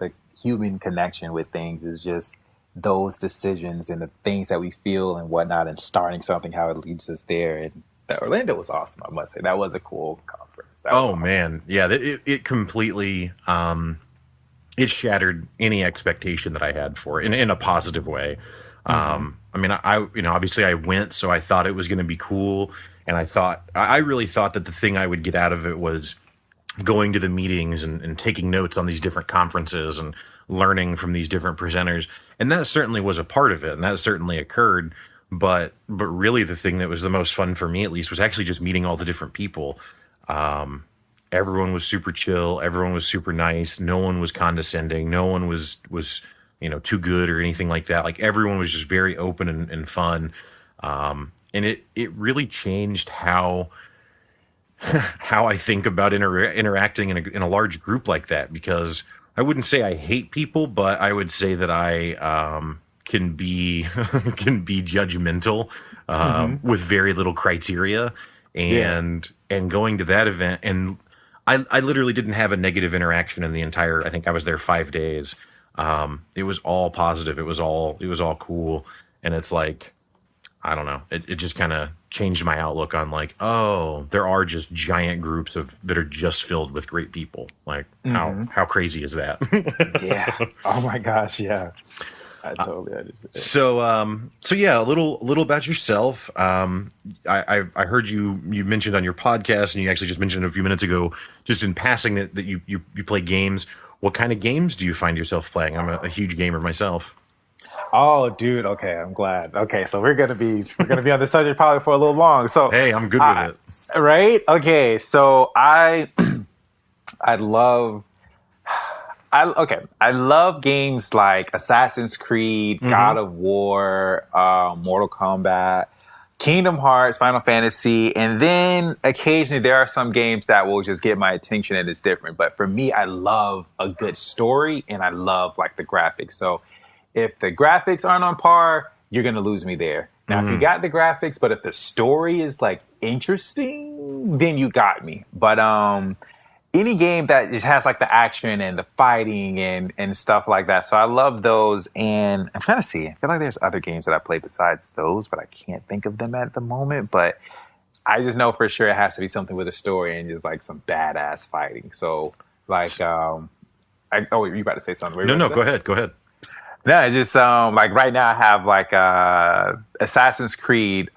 [SPEAKER 2] human connection with things is just those decisions and the things that we feel and whatnot, and starting something, how it leads us there. And that Orlando was awesome, I must say. That was a cool conference. That was
[SPEAKER 1] Oh
[SPEAKER 2] awesome.
[SPEAKER 1] man, yeah, it completely it shattered any expectation that I had for it in a positive way.
[SPEAKER 2] Hmm.
[SPEAKER 1] I mean, obviously I went, so I thought it was going to be cool, and I really thought that the thing I would get out of it was going to the meetings and taking notes on these different conferences and learning from these different presenters, and that certainly was a part of it, and that certainly occurred. But really, the thing that was the most fun for me, at least, was actually just meeting all the different people. Everyone was super chill. Everyone was super nice. No one was condescending. No one was too good or anything like that. Like everyone was just very open and fun. And it really changed how I think about interacting in a large group like that, because I wouldn't say I hate people, but I would say that I can be can be judgmental
[SPEAKER 2] Hmm.
[SPEAKER 1] with very little criteria,
[SPEAKER 2] Yeah.
[SPEAKER 1] and going to that event, and I literally didn't have a negative interaction in the entire. I think I was there 5 days. It was all positive. It was all cool, and it's like I don't know. It just kind of changed my outlook on like, oh, there are just giant groups of that are just filled with great people. Like
[SPEAKER 2] Hmm.
[SPEAKER 1] how crazy is that?
[SPEAKER 2] Yeah. Oh my gosh. Yeah. I totally understand.
[SPEAKER 1] So yeah, a little about yourself. I heard you mentioned on your podcast, and you actually just mentioned a few minutes ago, just in passing, that you play games. What kind of games do you find yourself playing? I'm a huge gamer myself.
[SPEAKER 2] Oh, dude. Okay, I'm glad. Okay, so we're gonna be on this subject probably for a little long. So,
[SPEAKER 1] Hey, I'm good with
[SPEAKER 2] I
[SPEAKER 1] it.
[SPEAKER 2] right? Okay, so I love I love games like Assassin's Creed,
[SPEAKER 1] Mm-hmm.
[SPEAKER 2] God of War, Mortal Kombat, Kingdom Hearts, Final Fantasy, and then occasionally there are some games that will just get my attention and it's different. But for me, I love a good story and I love like the graphics. So if the graphics aren't on par, you're gonna lose me there. Now, if you
[SPEAKER 1] Mm-hmm.
[SPEAKER 2] got the graphics, but if the story is like interesting, then you got me. But any game that just has like the action and the fighting and stuff like that. So I love those. And I'm trying to see. I feel like there's other games that I play besides those, but I can't think of them at the moment. But I just know for sure it has to be something with a story and just like some badass fighting. So like oh, you about to say something? What were you
[SPEAKER 1] No,
[SPEAKER 2] about
[SPEAKER 1] no,
[SPEAKER 2] to
[SPEAKER 1] go
[SPEAKER 2] say?
[SPEAKER 1] ahead, go ahead.
[SPEAKER 2] No, it's just like right now I have like Assassin's Creed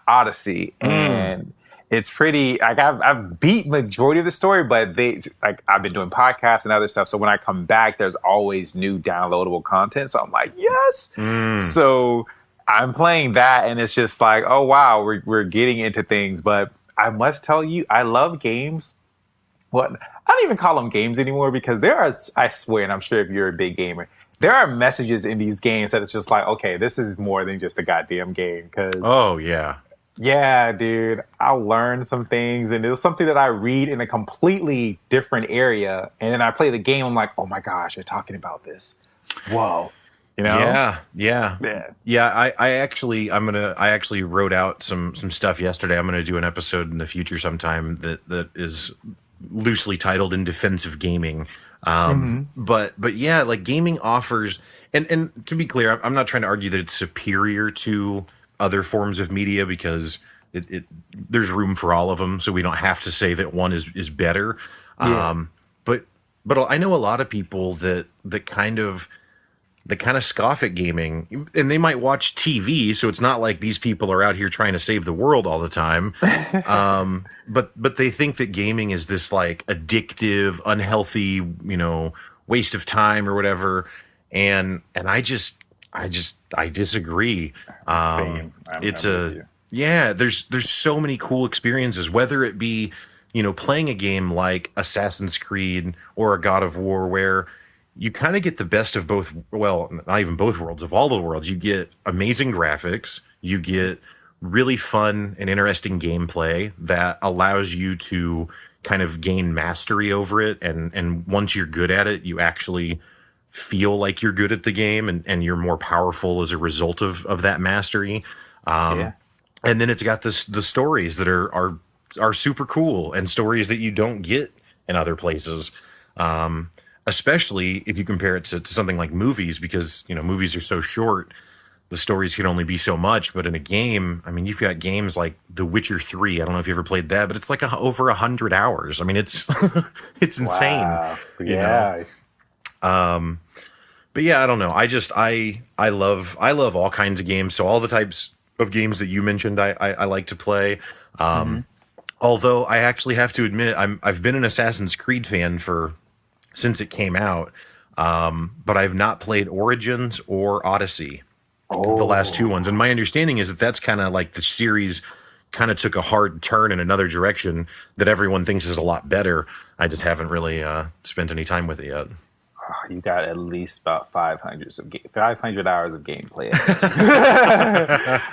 [SPEAKER 2] Odyssey,
[SPEAKER 1] Mm.
[SPEAKER 2] and it's pretty like I've beat majority of the story, but they like I've been doing podcasts and other stuff. So when I come back, there's always new downloadable content. So I'm like, yes.
[SPEAKER 1] Mm.
[SPEAKER 2] So I'm playing that, and it's just like, oh wow, we're getting into things. But I must tell you, I love games. Well, I don't even call them games anymore because there are. I swear, and I'm sure if you're a big gamer, there are messages in these games that it's just like, okay, this is more than just a goddamn game. Because
[SPEAKER 1] Oh yeah.
[SPEAKER 2] yeah, dude, I learned some things, and it was something that I read in a completely different area, and then I play the game. I'm like, oh my gosh, you're talking about this. Whoa, you know?
[SPEAKER 1] Yeah, yeah,
[SPEAKER 2] Yeah.
[SPEAKER 1] yeah. I actually wrote out some stuff yesterday. I'm gonna do an episode in the future sometime that is loosely titled "In Defense of Gaming." But yeah, like gaming offers, and to be clear, I'm not trying to argue that it's superior to other forms of media because there's room for all of them, so we don't have to say that one is better.
[SPEAKER 2] Yeah.
[SPEAKER 1] But I know a lot of people that kind of scoff at gaming, and they might watch TV, so it's not like these people are out here trying to save the world all the time. But they think that gaming is this like addictive, unhealthy, waste of time or whatever. And I disagree.
[SPEAKER 2] Same.
[SPEAKER 1] It's
[SPEAKER 2] I'm with
[SPEAKER 1] a
[SPEAKER 2] you.
[SPEAKER 1] Yeah, there's so many cool experiences, whether it be, playing a game like Assassin's Creed or a God of War where you kind of get the best of both, well, not even both worlds, of all the worlds. You get amazing graphics, you get really fun and interesting gameplay that allows you to kind of gain mastery over it, and once you're good at it, you actually feel like you're good at the game, and you're more powerful as a result of that mastery.
[SPEAKER 2] Yeah.
[SPEAKER 1] And then it's got the stories that are super cool, and stories that you don't get in other places. Especially if you compare it to something like movies, because movies are so short, the stories can only be so much. But in a game, I mean, you've got games like The Witcher 3. I don't know if you ever played that, but it's like over 100 hours. I mean, it's it's insane,
[SPEAKER 2] Wow.
[SPEAKER 1] you know.
[SPEAKER 2] Yeah.
[SPEAKER 1] But yeah, I don't know. I love all kinds of games. So all the types of games that you mentioned, I like to play.
[SPEAKER 2] Hmm.
[SPEAKER 1] Although I actually have to admit, I've been an Assassin's Creed fan since it came out, but I've not played Origins or Odyssey, the last two
[SPEAKER 2] Oh,
[SPEAKER 1] ones. And my understanding is that that's kind of like the series kind of took a hard turn in another direction that everyone thinks is a lot better. I just haven't really spent any time with it yet.
[SPEAKER 2] you got at least about 500 hours of gameplay.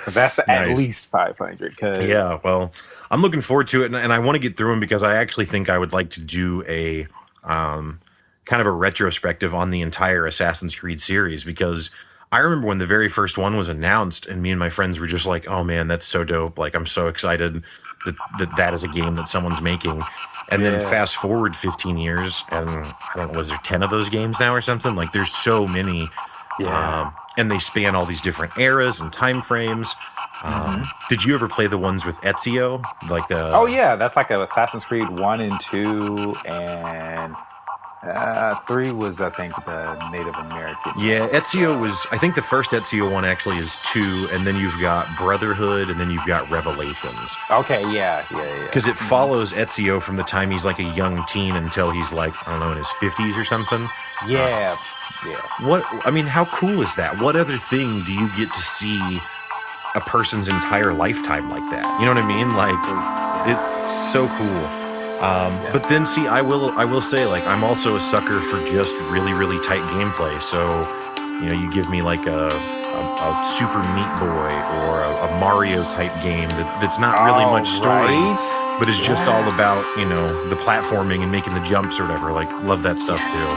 [SPEAKER 2] That's at
[SPEAKER 1] Nice.
[SPEAKER 2] least 500. Because
[SPEAKER 1] Yeah, well, I'm looking forward to it, and I want to get through them because I actually think I would like to do a kind of a retrospective on the entire Assassin's Creed series, because I remember when the very first one was announced, and me and my friends were just like, "Oh man, that's so dope! Like, I'm so excited that is a game that someone's making." And then
[SPEAKER 2] yeah,
[SPEAKER 1] fast forward 15 years, and I don't know, was there 10 of those games now or something? Like, there's so many,
[SPEAKER 2] yeah.
[SPEAKER 1] and they span all these different eras and time frames.
[SPEAKER 2] Hmm.
[SPEAKER 1] Did you ever play the ones with Ezio, like
[SPEAKER 2] Oh
[SPEAKER 1] the?
[SPEAKER 2] yeah, that's like a Assassin's Creed 1 and 2, and 3 was I think the Native American
[SPEAKER 1] Yeah,
[SPEAKER 2] one.
[SPEAKER 1] Ezio
[SPEAKER 2] So
[SPEAKER 1] was. I think the first Ezio one actually is 2, and then you've got Brotherhood, and then you've got Revelations.
[SPEAKER 2] okay, yeah, yeah, yeah.
[SPEAKER 1] Because it follows Ezio from the time he's like a young teen until he's like, I don't know, in his 50s or something.
[SPEAKER 2] Yeah, yeah.
[SPEAKER 1] I mean, how cool is that? What other thing do you get to see a person's entire lifetime like that? You know what I mean? Like,
[SPEAKER 2] Yeah,
[SPEAKER 1] it's so cool.
[SPEAKER 2] yeah.
[SPEAKER 1] But then, see, I will say, like, I'm also a sucker for just really, really tight gameplay. So, you give me like a Super Meat Boy or a Mario type game that's not really
[SPEAKER 2] All
[SPEAKER 1] much story,
[SPEAKER 2] right.
[SPEAKER 1] but is just all
[SPEAKER 2] Yeah.
[SPEAKER 1] about, the platforming and making the jumps or whatever. Like, love that stuff too.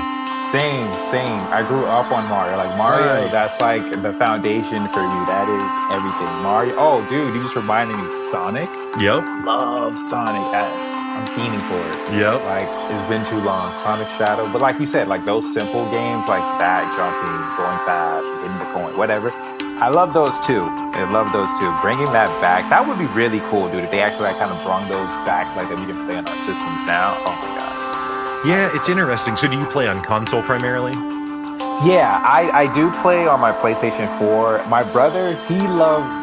[SPEAKER 2] Same, same. I grew up on Mario. Like Mario,
[SPEAKER 1] Right.
[SPEAKER 2] that's like the foundation for me. That is everything. Mario. Oh, dude, you just reminded me. Sonic.
[SPEAKER 1] Yep.
[SPEAKER 2] Love Sonic. I'm fiending for it.
[SPEAKER 1] Yep.
[SPEAKER 2] Like it's been too long. Sonic Shadow. But like you said, like those simple games like that, jumping, going fast, getting the coin, whatever. I love those too. I love those too. Bringing that back, that would be really cool, dude. If they actually like kind of brought those back, like that we can play on our systems now. Oh my god.
[SPEAKER 1] Yeah, it's interesting. So, do you play on console primarily?
[SPEAKER 2] Yeah, I do play on my PlayStation 4. My brother, he loves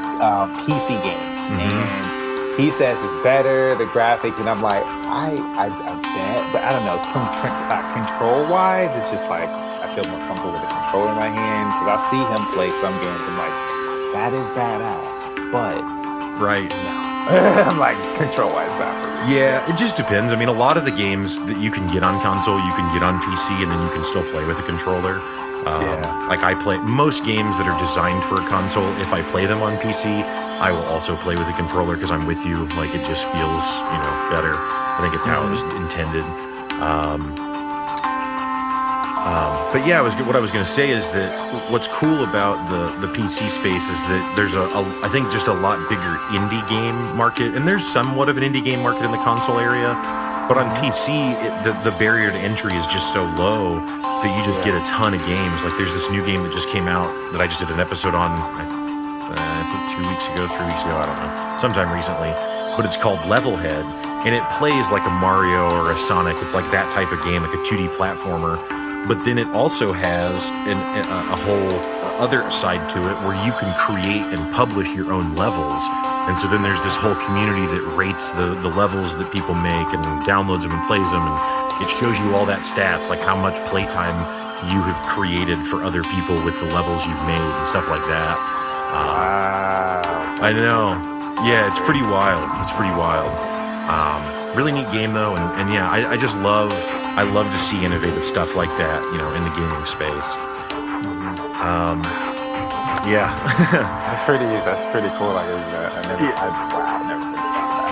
[SPEAKER 2] PC games,
[SPEAKER 1] Mm-hmm.
[SPEAKER 2] and he says it's better, the graphics, and I'm like, I bet, but I don't know. Control wise, it's just like I feel more comfortable with the controller in my hand because I see him play some games. I'm like, that is badass. But
[SPEAKER 1] Right.
[SPEAKER 2] I'm like, control wise, not for me.
[SPEAKER 1] Yeah, it just depends. I mean, a lot of the games that you can get on console, you can get on PC, and then you can still play with a controller.
[SPEAKER 2] Yeah.
[SPEAKER 1] Like I play most games that are designed for a console. If I play them on PC, I will also play with a controller because I'm with you. Like it just feels, better. I think it's how it was intended. But yeah, what I was going to say is that what's cool about the PC space is that there's I think just a lot bigger indie game market, and there's somewhat of an indie game market in the console area. But on PC, the barrier to entry is just so low that you just get a ton of games. Like there's this new game that just came out that I just did an episode on, I think 2 weeks ago, 3 weeks ago, I don't know, sometime recently. But it's called Levelhead, and it plays like a Mario or a Sonic. It's like that type of game, like a 2D platformer. But then it also has a whole other side to it where you can create and publish your own levels. And so then there's this whole community that rates the levels that people make and downloads them and plays them. And it shows you all that stats, like how much playtime you have created for other people with the levels you've made and stuff like that.
[SPEAKER 2] Wow.
[SPEAKER 1] I know. Yeah, it's pretty wild. It's pretty wild. Really neat game though. And yeah, I love to see innovative stuff like that, in the gaming space. Yeah.
[SPEAKER 2] That's pretty cool. Like, I never think about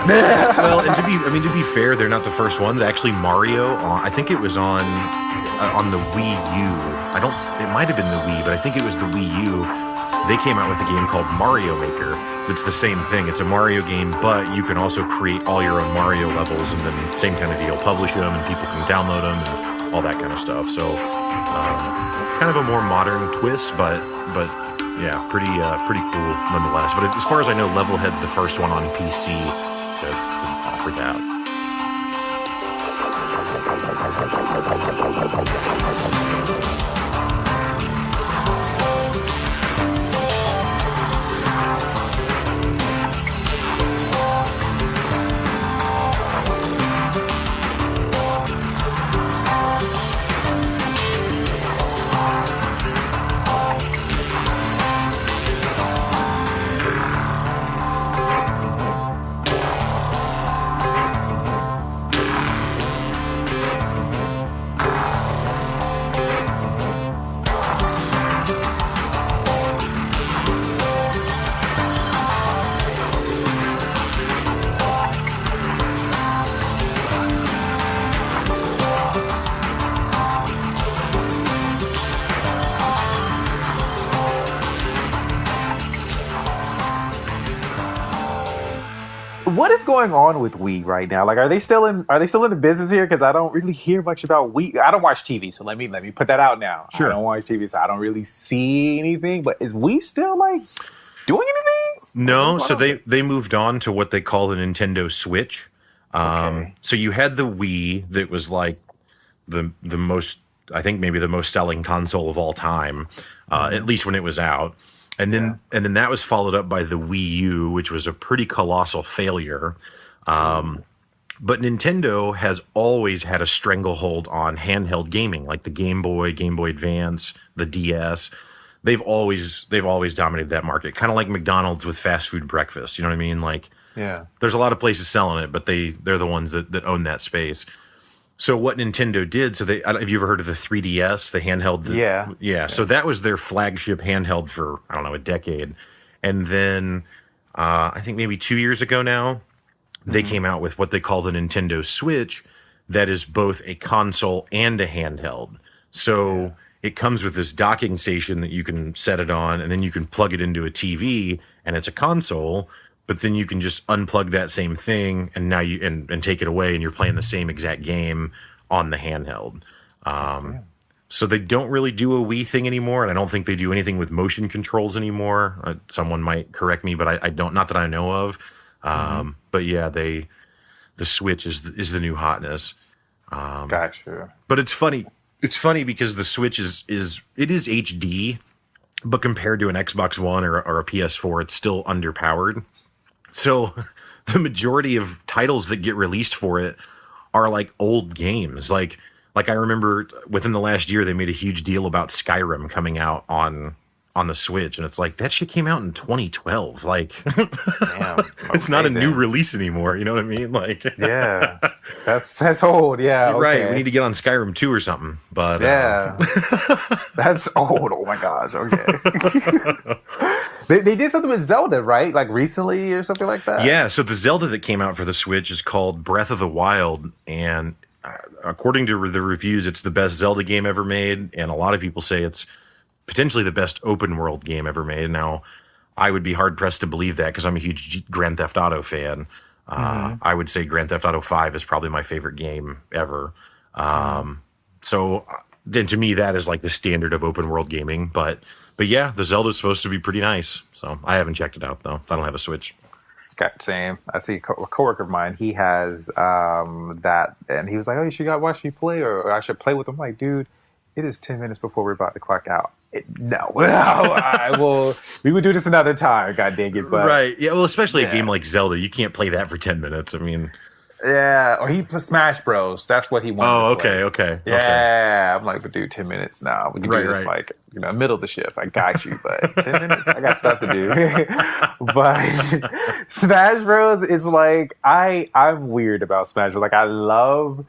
[SPEAKER 2] that.
[SPEAKER 1] Well, and to be fair, they're not the first ones. Actually, Mario, I think it was on the Wii U. It might have been the Wii, but I think it was the Wii U. They came out with a game called Mario Maker. It's the same thing. It's a Mario game, but you can also create all your own Mario levels, and then same kind of deal. Publish them, and people can download them, and all that kind of stuff. So, kind of a more modern twist, but yeah, pretty cool nonetheless. But as far as I know, Levelhead's the first one on PC to offer that.
[SPEAKER 2] What is going on with Wii right now? Like, are they still in the business here? Because I don't really hear much about Wii. I don't watch TV, so let me put that out now.
[SPEAKER 1] Sure.
[SPEAKER 2] I don't watch TV, so I don't really see anything. But is Wii still like doing anything?
[SPEAKER 1] No, so they moved on to what they call the Nintendo Switch.
[SPEAKER 2] Okay.
[SPEAKER 1] So you had the Wii that was like the most, I think maybe the most selling console of all time, at least when it was out. And then that was followed up by the Wii U, which was a pretty colossal failure. But Nintendo has always had a stranglehold on handheld gaming, like the Game Boy, Game Boy Advance, the DS. They've always dominated that market, kind of like McDonald's with fast food breakfast. You know what I mean? Like,
[SPEAKER 2] Yeah.
[SPEAKER 1] there's a lot of places selling it, but they're the ones that own that space. So what Nintendo did, have you ever heard of the 3DS, the handheld? Yeah. So that was their flagship handheld for, I don't know, a decade. And then I think maybe 2 years ago now, they came out with what they call the Nintendo Switch that is both a console and a handheld. So it comes with this docking station that you can set it on, and then you can plug it into a TV, and it's a console. But then you can just unplug that same thing, and now and take it away, and you're playing the same exact game on the handheld. So they don't really do a Wii thing anymore, and I don't think they do anything with motion controls anymore. Someone might correct me, but I don't, not that I know of. But yeah, the Switch is the new hotness.
[SPEAKER 2] Gotcha.
[SPEAKER 1] But it's funny. It's funny because the Switch is HD, but compared to an Xbox One or a PS4, it's still underpowered. So the majority of titles that get released for it are like old games. Like I remember within the last year, they made a huge deal about Skyrim coming out on on the Switch, and it's like that shit came out in 2012. Like,
[SPEAKER 2] Damn.
[SPEAKER 1] it's not
[SPEAKER 2] Okay
[SPEAKER 1] a new
[SPEAKER 2] then.
[SPEAKER 1] release anymore. You know what I mean? Like,
[SPEAKER 2] Yeah. That's old. Yeah.
[SPEAKER 1] right? We need
[SPEAKER 2] Okay.
[SPEAKER 1] to get on Skyrim 2 or something. But
[SPEAKER 2] Yeah. That's old. Oh my gosh. Okay. They did something with Zelda, right? Like recently or something like that.
[SPEAKER 1] yeah, so the Zelda that came out for the Switch is called Breath of the Wild, and according to the reviews, it's the best Zelda game ever made, and a lot of people say it's potentially the best open world game ever made. Now, I would be hard pressed to believe that because I'm a huge Grand Theft Auto fan.
[SPEAKER 2] Mm-hmm.
[SPEAKER 1] I would say Grand Theft Auto 5 is probably my favorite game ever.
[SPEAKER 2] Mm-hmm.
[SPEAKER 1] So then to me, that is like the standard of open world gaming. But yeah, the Zelda's supposed to be pretty nice. So I haven't checked it out though. I don't have a Switch.
[SPEAKER 2] Got same. I see a coworker of mine. He has that, and he was like, "Oh, you should watch me play, or I should play with him." I'm like, dude, it is 10 minutes before we're about to clock out. No, no, I will. We will do this another time. God dang it! But
[SPEAKER 1] Right. Yeah. Well, especially a
[SPEAKER 2] yeah,
[SPEAKER 1] game like Zelda, you can't play that for 10 minutes. I mean,
[SPEAKER 2] yeah. Or he plays Smash Bros. That's what he wanted to
[SPEAKER 1] oh,
[SPEAKER 2] play.
[SPEAKER 1] okay. Okay. Okay.
[SPEAKER 2] Yeah, I'm like, but dude, 10 minutes now. We can
[SPEAKER 1] Right.
[SPEAKER 2] do this
[SPEAKER 1] Right.
[SPEAKER 2] like middle of the shift. I got you, but 10 minutes, I got stuff to do. But Smash Bros is like I'm weird about Smash Bros. Like I love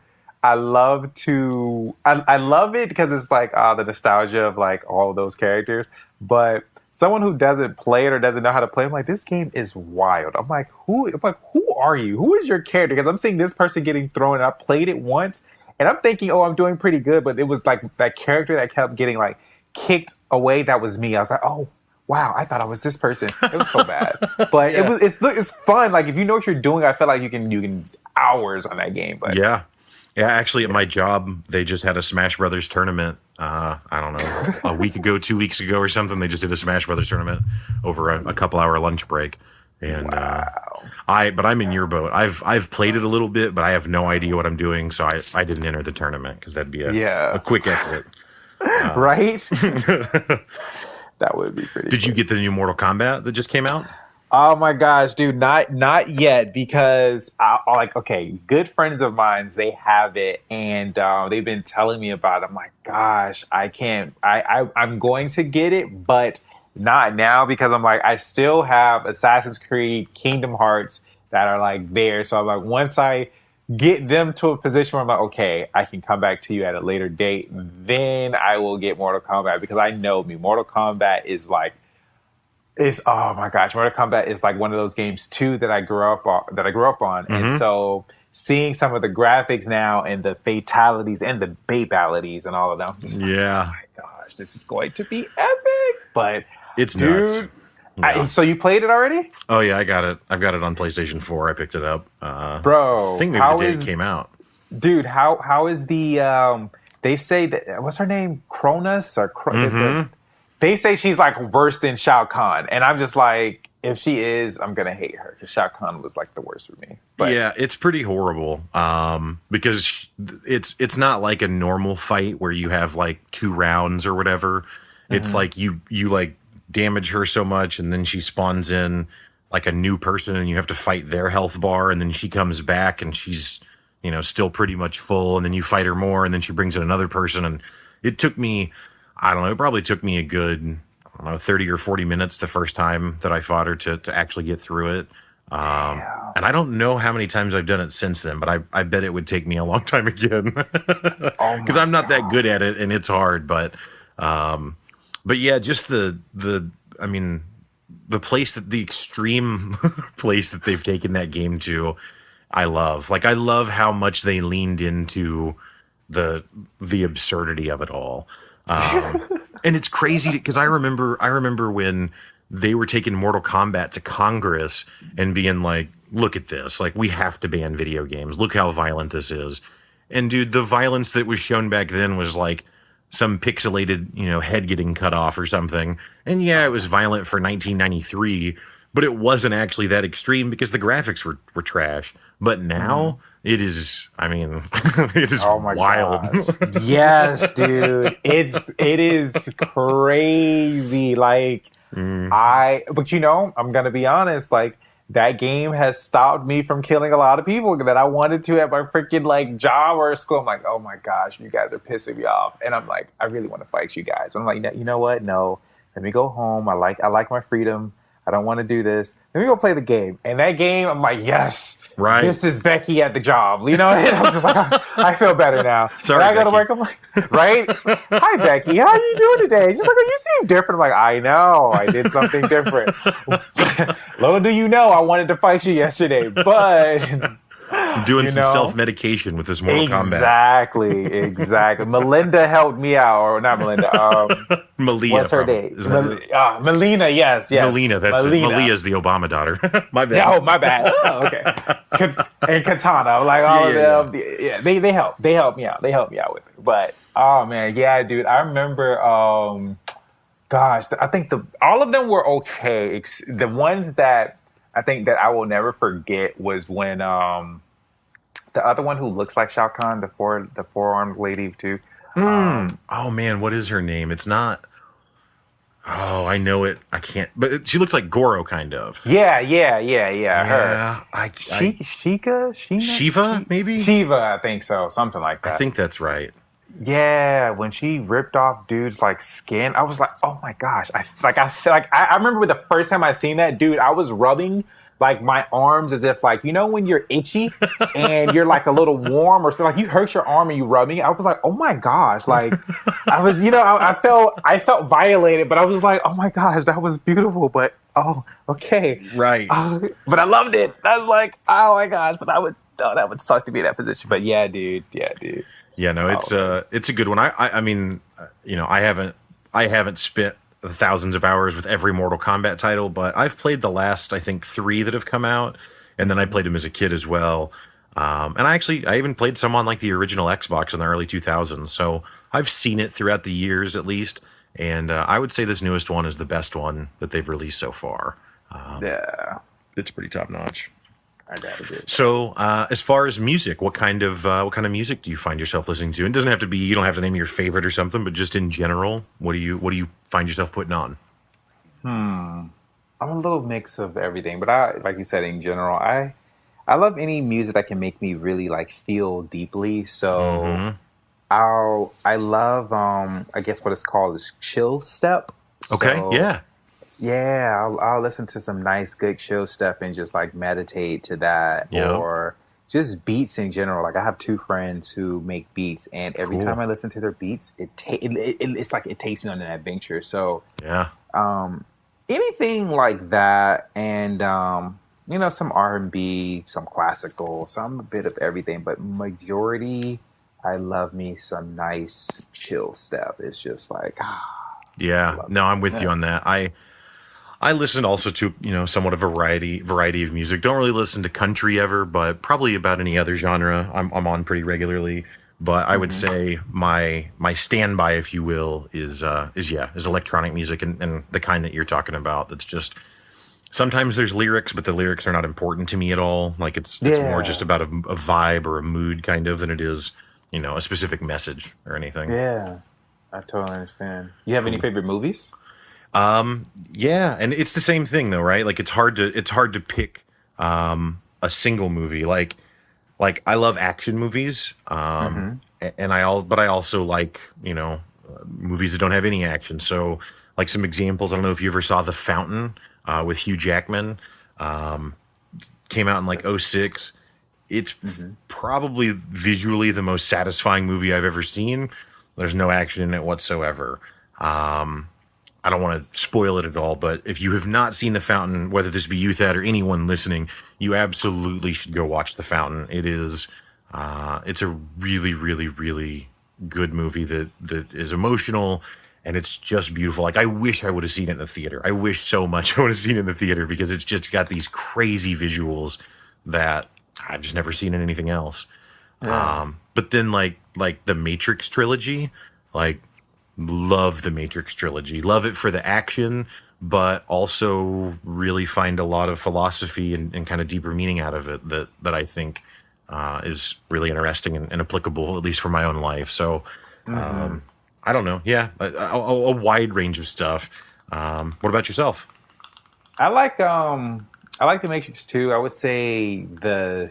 [SPEAKER 2] it because it's like the nostalgia of like all of those characters. But someone who doesn't play it or doesn't know how to play, I'm like, this game is wild. Who are you? Who is your character? Because I'm seeing this person getting thrown. And I played it once, and I'm thinking, oh, I'm doing pretty good. But it was like that character that kept getting like kicked away. That was me. I was like, oh. Wow, I thought I was this person. It was so bad, but
[SPEAKER 1] Yeah.
[SPEAKER 2] it's fun. Like if you know what you're doing, I feel like you can hours on that game. But
[SPEAKER 1] Yeah. Yeah. Actually, at my job, they just had a Smash Brothers tournament. I don't know, a week ago, 2 weeks ago, or something. They just did a Smash Brothers tournament over a couple hour lunch break. And
[SPEAKER 2] wow.
[SPEAKER 1] but I'm in your boat. I've played it a little bit, but I have no idea what I'm doing, so I didn't enter the tournament because that'd be a
[SPEAKER 2] Yeah.
[SPEAKER 1] quick exit.
[SPEAKER 2] Right? That would be pretty
[SPEAKER 1] Did you
[SPEAKER 2] funny.
[SPEAKER 1] get the new Mortal Kombat that just came out?
[SPEAKER 2] Oh my gosh, dude, not yet because like okay, good friends of mine they have it and they've been telling me about it. I'm like, gosh, I can't. I'm going to get it, but not now because I'm like I still have Assassin's Creed, Kingdom Hearts that are like there. So I'm like once I get them to a position where I'm like, okay, I can come back to you at a later date, then I will get Mortal Kombat because I know me. Mortal Kombat is like is oh my gosh, Mortal Kombat is like one of those games too that I grew up on, and
[SPEAKER 1] Mm-hmm.
[SPEAKER 2] so seeing some of the graphics now and the fatalities and the babalities and all of them, I'm just like, oh
[SPEAKER 1] Yeah,
[SPEAKER 2] my gosh, this is going to be epic. But
[SPEAKER 1] it's nuts.
[SPEAKER 2] dude,
[SPEAKER 1] Yeah.
[SPEAKER 2] so you played it already,
[SPEAKER 1] Oh yeah, I got it. I've got it on PlayStation 4. I picked it up. I
[SPEAKER 2] bro?
[SPEAKER 1] think maybe the
[SPEAKER 2] How
[SPEAKER 1] day it
[SPEAKER 2] is
[SPEAKER 1] came out.
[SPEAKER 2] dude? How is the They say that what's her name, Cronus or
[SPEAKER 1] Mm-hmm.
[SPEAKER 2] they say she's like worse than Shao Kahn, and I'm just like, if she is, I'm gonna hate her because Shao Kahn was like the worst for me. But
[SPEAKER 1] Yeah, it's pretty horrible. Because it's not like a normal fight where you have like 2 rounds or whatever. It's
[SPEAKER 2] mhm.
[SPEAKER 1] like you like damage her so much, and then she spawns in like a new person, and you have to fight their health bar, and then she comes back, and she's still pretty much full, and then you fight her more, and then she brings in another person, and it took me, I don't know, it probably took me a good, I don't know, 30 or 40 minutes the first time that I fought her to actually get through it.
[SPEAKER 2] Damn.
[SPEAKER 1] And I don't know how many times I've done it since then, but I bet it would take me a long time again
[SPEAKER 2] Oh
[SPEAKER 1] because
[SPEAKER 2] my
[SPEAKER 1] I'm not that good
[SPEAKER 2] god.
[SPEAKER 1] at it and it's hard. But yeah, just I mean, the extreme place that they've taken that game to, I love. Like, I love how much they leaned into the the absurdity of it all. And it's crazy because I remember when they were taking Mortal Kombat to Congress and being like, "Look at this! Like, we have to ban video games. Look how violent this is." And dude, the violence that was shown back then was like some pixelated, head getting cut off or something. And yeah, it was violent for 1993, but it wasn't actually that extreme because the graphics were trash. But
[SPEAKER 2] Mhm.
[SPEAKER 1] now it is, I mean, it is
[SPEAKER 2] Oh my
[SPEAKER 1] wild.
[SPEAKER 2] gosh. Yes, dude. It is crazy. Like
[SPEAKER 1] Mm,
[SPEAKER 2] but I'm gonna be honest, like that game has stopped me from killing a lot of people that I wanted to at my freaking like job or school. I'm like, oh my gosh, you guys are pissing me off. And I'm like, I really want to fight you guys. But I'm like, you know what? No. Let me go home. I like my freedom. I don't want to do this. Let me go play the game. And that game, I'm like, yes,
[SPEAKER 1] Right.
[SPEAKER 2] this is Becky at the job. You know, and I'm just like, I feel better now. And
[SPEAKER 1] Sorry,
[SPEAKER 2] I go to
[SPEAKER 1] Becky.
[SPEAKER 2] work. I'm like, right? Hi, Becky. How are you doing today? She's like, oh, you seem different. I'm like, I know. I did something different. Little do you know, I wanted to fight you yesterday, but
[SPEAKER 1] I'm doing
[SPEAKER 2] you
[SPEAKER 1] some
[SPEAKER 2] know.
[SPEAKER 1] self-medication with this Mortal Kombat.
[SPEAKER 2] Exactly. Melinda helped me out, or not Melinda.
[SPEAKER 1] Malia,
[SPEAKER 2] What's her
[SPEAKER 1] probably.
[SPEAKER 2] name?
[SPEAKER 1] Isn't that
[SPEAKER 2] Melina. Yes,
[SPEAKER 1] Melina? That's it.
[SPEAKER 2] Melina.
[SPEAKER 1] Malia's the Obama daughter. My
[SPEAKER 2] Yeah,
[SPEAKER 1] bad.
[SPEAKER 2] oh, my bad. Oh, okay. And Katana, like
[SPEAKER 1] Yeah,
[SPEAKER 2] all of
[SPEAKER 1] yeah, yeah.
[SPEAKER 2] them. Yeah, they help me out. They help me out with it. But oh man, yeah, dude. I remember. Gosh, I think all of them were okay. The ones that I think that I will never forget was when the other one who looks like Shao Kahn, the four armed lady too.
[SPEAKER 1] Oh man, what is her name? It's not. Oh, I know it. I can't. But she looks like Goro, kind of.
[SPEAKER 2] Yeah. Her.
[SPEAKER 1] Yeah, Shiva,
[SPEAKER 2] She,
[SPEAKER 1] maybe.
[SPEAKER 2] Shiva, I think so, something like
[SPEAKER 1] I
[SPEAKER 2] that.
[SPEAKER 1] think that's right.
[SPEAKER 2] Yeah, when she ripped off dude's like skin, I was like, oh my gosh! I remember the first time I seen that dude, I was rubbing like my arms as if like when you're itchy and you're like a little warm or so like you hurt your arm and you rubbing it. I was like, oh my gosh! Like I was, I felt violated, but I was like, oh my gosh, that was beautiful. But oh, okay,
[SPEAKER 1] Right.
[SPEAKER 2] but I loved it. I was like, oh my gosh! But that would suck to be in that position. But yeah, dude.
[SPEAKER 1] Yeah, no,
[SPEAKER 2] Oh man.
[SPEAKER 1] it's a good one. I mean, I haven't spent thousands of hours with every Mortal Kombat title, but I've played the last I think three that have come out, and then I played them as a kid as well. And I even played some on like the original Xbox in the early 2000s. So I've seen it throughout the years at least, and I would say this newest one is the best one that they've released so far.
[SPEAKER 2] Yeah,
[SPEAKER 1] It's pretty top notch.
[SPEAKER 2] I gotta do that.
[SPEAKER 1] So, as far as music, what kind of music do you find yourself listening to? It doesn't have to be, you don't have to name your favorite or something, but just in general, what do you find yourself putting on?
[SPEAKER 2] I'm a little mix of everything, but like you said, in general, I love any music that can make me really like feel deeply. So
[SPEAKER 1] Hmm.
[SPEAKER 2] I love I guess what it's called is chill step.
[SPEAKER 1] Okay,
[SPEAKER 2] So
[SPEAKER 1] yeah,
[SPEAKER 2] yeah, I'll listen to some nice good chill stuff and just like meditate to that,
[SPEAKER 1] yeah,
[SPEAKER 2] or just beats in general. Like I have two friends who make beats, and every time
[SPEAKER 1] cool,
[SPEAKER 2] I listen to their beats, it's like it takes me on an adventure. So
[SPEAKER 1] yeah,
[SPEAKER 2] anything like that, and some R&B, some classical, some a bit of everything, but majority I love me some nice chill stuff. It's just like I
[SPEAKER 1] yeah.
[SPEAKER 2] love
[SPEAKER 1] No,
[SPEAKER 2] it.
[SPEAKER 1] I'm with you
[SPEAKER 2] Yeah.
[SPEAKER 1] on that. I listen also to somewhat of a variety of music. Don't really listen to country ever, but probably about any other genre I'm on pretty regularly. But I would
[SPEAKER 2] Hmm.
[SPEAKER 1] say my standby, if you will, is electronic music and the kind that you're talking about. That's just sometimes there's lyrics, but the lyrics are not important to me at all. Like it's more just
[SPEAKER 2] Yeah.
[SPEAKER 1] about a vibe or a mood kind of than it is a specific message or anything.
[SPEAKER 2] Yeah. I totally understand. You have any
[SPEAKER 1] Cool.
[SPEAKER 2] favorite movies?
[SPEAKER 1] Yeah, and it's the same thing though, right? Like it's hard to pick a single movie. Like I love action movies,
[SPEAKER 2] Hmm.
[SPEAKER 1] but I also like movies that don't have any action. So like some examples, I don't know if you ever saw The Fountain with Hugh Jackman. Came out in like
[SPEAKER 2] That's
[SPEAKER 1] '06. It's
[SPEAKER 2] hmm
[SPEAKER 1] probably visually the most satisfying movie I've ever seen. There's no action in it whatsoever. I don't want to spoil it at all, but if you have not seen The Fountain, whether this be you, Thad, or anyone listening, you absolutely should go watch The Fountain. It's a really, really, really good movie that is emotional and it's just beautiful. Like I wish I would have seen it in the theater. I wish so much I would have seen it in the theater because it's just got these crazy visuals that I've just never seen in anything else.
[SPEAKER 2] Yeah.
[SPEAKER 1] But then like the Matrix trilogy, like love the Matrix trilogy. Love it for the action, but also really find a lot of philosophy and kind of deeper meaning out of it that I think is really interesting and applicable, at least for my own life. So
[SPEAKER 2] Hmm.
[SPEAKER 1] I don't know. Yeah, a wide range of stuff. What about yourself?
[SPEAKER 2] I like I like The Matrix too. I would say the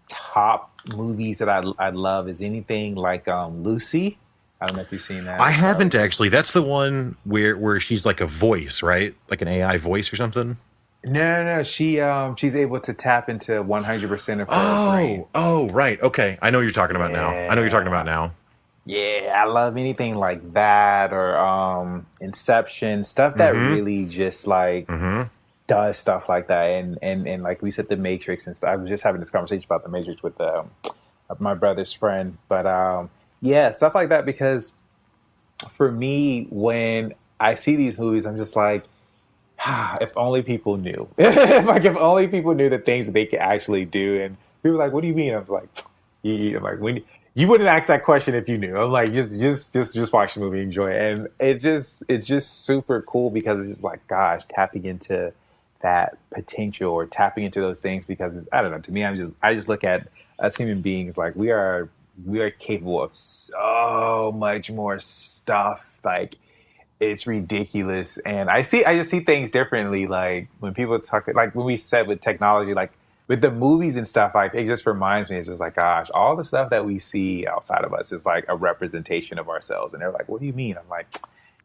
[SPEAKER 2] top movies that I love is anything like Lucy. I don't know if you've seen that
[SPEAKER 1] I
[SPEAKER 2] as well.
[SPEAKER 1] haven't actually. That's the one where she's like a voice, right? Like an AI voice or something.
[SPEAKER 2] No. She's able to tap into 100% of her brain.
[SPEAKER 1] Oh, right. Okay, I know what you're talking about now. I know what you're talking about
[SPEAKER 2] Yeah.
[SPEAKER 1] now.
[SPEAKER 2] Yeah, I love anything like that or Inception, stuff that
[SPEAKER 1] Mm-hmm.
[SPEAKER 2] really just like
[SPEAKER 1] Mm-hmm.
[SPEAKER 2] does stuff like that. And like we said, the Matrix and stuff. I was just having this conversation about the Matrix with my brother's friend. But yeah, stuff like that because for me, when I see these movies, I'm just like, if only people knew. Like if only people knew the things that they could actually do. And people are like, what do you mean? I'm like, I'm like, when you wouldn't ask that question if you knew. I'm like, just watch the movie, enjoy it. And it's just super cool because it's just like, gosh, tapping into that potential or tapping into those things because I don't know. To me, I just look at us human beings like we are capable of so much more stuff. Like it's ridiculous, and I just see things differently. Like when people talk, like when we said with technology, like with the movies and stuff, like it just reminds me. It's just like, gosh, all the stuff that we see outside of us is like a representation of ourselves. And they're like, what do you mean? I'm like,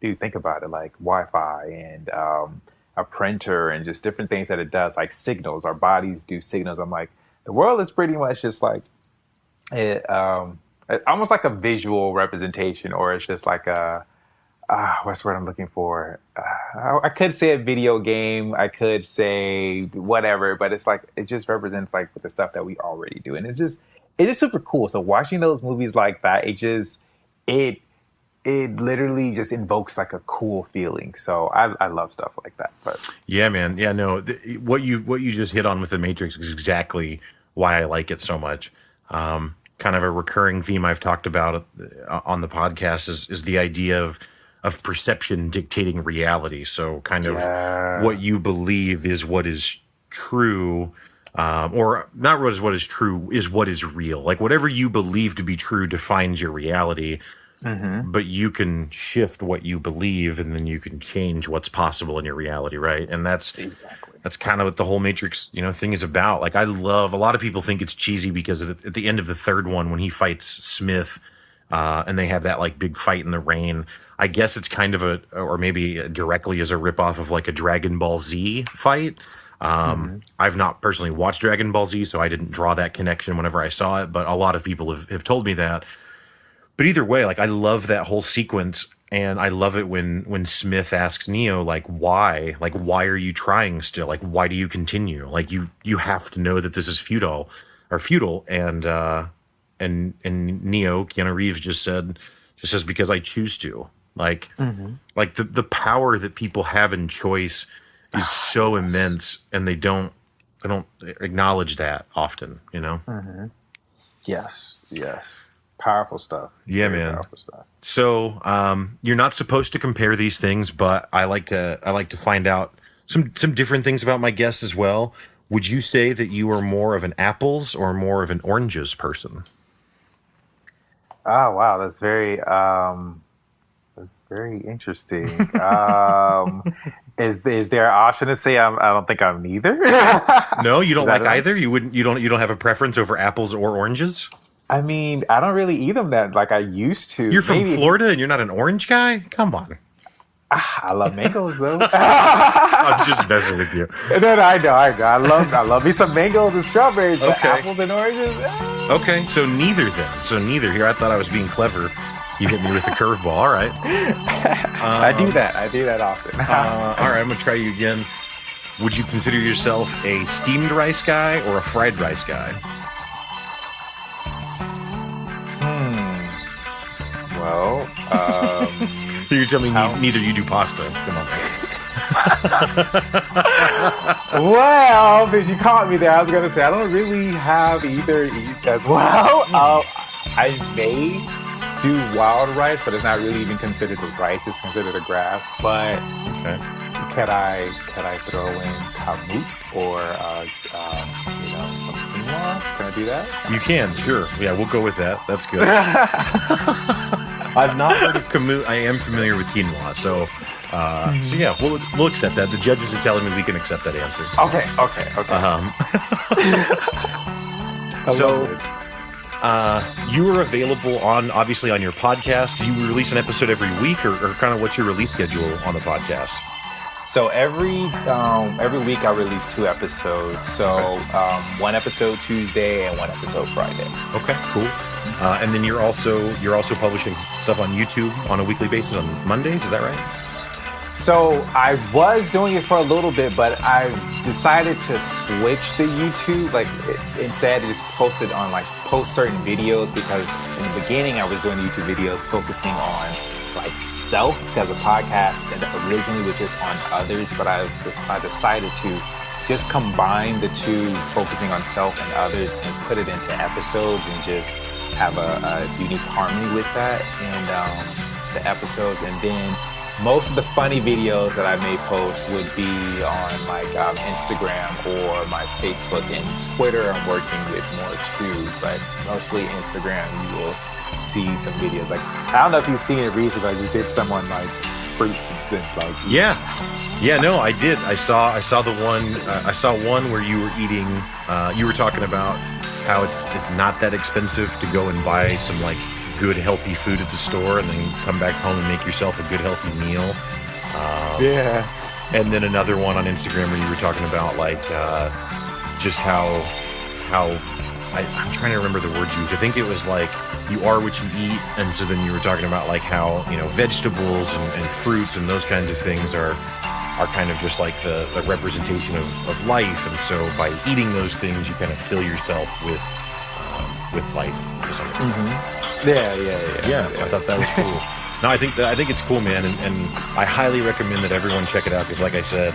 [SPEAKER 2] dude, think about it. Like Wi-Fi and a printer and just different things that it does, like signals. Our bodies do signals. I'm like, the world is pretty much just like it, almost like a visual representation, or it's just like a what's the word I'm looking for? I could say a video game. I could say whatever, but it's like it just represents like the stuff that we already do, and it's just super cool. So watching those movies like that, it it literally just invokes like a cool feeling. So I love stuff like that. But
[SPEAKER 1] Yeah, man. Yeah, no. What you just hit on with the Matrix is exactly why I like it so much. Kind of a recurring theme I've talked about on the podcast is the idea of perception dictating reality. So kind of
[SPEAKER 2] yeah,
[SPEAKER 1] what you believe is what is true, or not what is true is what is real. Like whatever you believe to be true defines your reality,
[SPEAKER 2] hmm,
[SPEAKER 1] but you can shift what you believe and then you can change what's possible in your reality, right? And
[SPEAKER 2] exactly.
[SPEAKER 1] that's kind of what the whole Matrix, thing is about. Like I love a lot of people think it's cheesy because at the end of the third one when he fights Smith, and they have that like big fight in the rain. I guess it's kind of or maybe directly as a ripoff of like a Dragon Ball Z fight.
[SPEAKER 2] Hmm.
[SPEAKER 1] I've not personally watched Dragon Ball Z, so I didn't draw that connection whenever I saw it, but a lot of people have told me that. But either way, like I love that whole sequence, and I love it when Smith asks Neo, like why are you trying still? Like why do you continue? Like you have to know that this is futile, and Neo, Keanu Reeves just says because I choose to. Like
[SPEAKER 2] Hmm.
[SPEAKER 1] like the power that people have in choice is so
[SPEAKER 2] Yes.
[SPEAKER 1] immense, and they don't acknowledge that often.
[SPEAKER 2] Hmm. Yes. Yes. Powerful stuff.
[SPEAKER 1] Yeah,
[SPEAKER 2] Very
[SPEAKER 1] man.
[SPEAKER 2] powerful stuff.
[SPEAKER 1] So you're not supposed to compare these things, but I like to find out some different things about my guests as well. Would you say that you are more of an apples or more of an oranges person?
[SPEAKER 2] Oh wow, that's very interesting. Is there an option to say I don't think I'm neither?
[SPEAKER 1] No, you
[SPEAKER 2] Is
[SPEAKER 1] don't
[SPEAKER 2] that
[SPEAKER 1] like
[SPEAKER 2] right?
[SPEAKER 1] either. You don't have a preference over apples or oranges.
[SPEAKER 2] I mean, I don't really eat them that like I used to.
[SPEAKER 1] You're from
[SPEAKER 2] Maybe if you,
[SPEAKER 1] Florida and you're not an orange guy. Come on,
[SPEAKER 2] I love mangoes though.
[SPEAKER 1] I'm just messing with you.
[SPEAKER 2] And then I love me some mangoes and strawberries, but
[SPEAKER 1] Okay,
[SPEAKER 2] apples and oranges.
[SPEAKER 1] okay. So neither then. So neither here. I thought I was being clever. You hit me with a curveball. All right.
[SPEAKER 2] I do that. I do that often.
[SPEAKER 1] All right. I'm gonna try you again. Would you consider yourself a steamed rice guy or a fried rice guy?
[SPEAKER 2] Well,
[SPEAKER 1] You tell me
[SPEAKER 2] how?
[SPEAKER 1] neither you do pasta. Come on.
[SPEAKER 2] Well, since you caught me there, I was gonna say I don't really have either as well. I may do wild rice, but it's not really even considered a rice; it's considered a grass. But
[SPEAKER 1] Okay.
[SPEAKER 2] could I throw in kamut or some quinoa? Can I do that?
[SPEAKER 1] You can, sure. Yeah, we'll go with that. That's good. I've not heard of kamut. I am familiar with quinoa, so yeah, we'll accept that. The judges are telling me we can accept that answer.
[SPEAKER 2] Okay.
[SPEAKER 1] Um,
[SPEAKER 2] I love
[SPEAKER 1] so
[SPEAKER 2] this.
[SPEAKER 1] You are available obviously on your podcast. Do you release an episode every week, or kind of what's your release schedule on the podcast?
[SPEAKER 2] So every week I release 2 episodes. So one episode Tuesday and one episode Friday.
[SPEAKER 1] Okay, cool. And then you're also publishing stuff on YouTube on a weekly basis on Mondays. Is that right?
[SPEAKER 2] So I was doing it for a little bit, but I decided to switch the YouTube. Instead, just post certain videos, because in the beginning I was doing YouTube videos focusing on self, because a podcast and originally was just on others. But I decided to just combine the two, focusing on self and others, and put it into episodes and just have a unique harmony with that and the episodes. And then most of the funny videos that I may post would be on Instagram or my Facebook, and Twitter I'm working with more too, but mostly Instagram. You will see some videos. I don't know if you've seen it recently, but I just did some on fruits and stuff.
[SPEAKER 1] No, I did. I saw the one. I saw one where you were eating. You were talking about how it's not that expensive to go and buy some good healthy food at the store, and then come back home and make yourself a good healthy meal. And then another one on Instagram where you were talking about just how I'm trying to remember the words used. I think it was you are what you eat, and so then you were talking about how vegetables and fruits and those kinds of things are kind of just the representation of life, and so by eating those things you kind of fill yourself with life to some extent.
[SPEAKER 2] Mm-hmm. Yeah.
[SPEAKER 1] I thought that was cool. No, I think it's cool, man, and I highly recommend that everyone check it out, because like I said,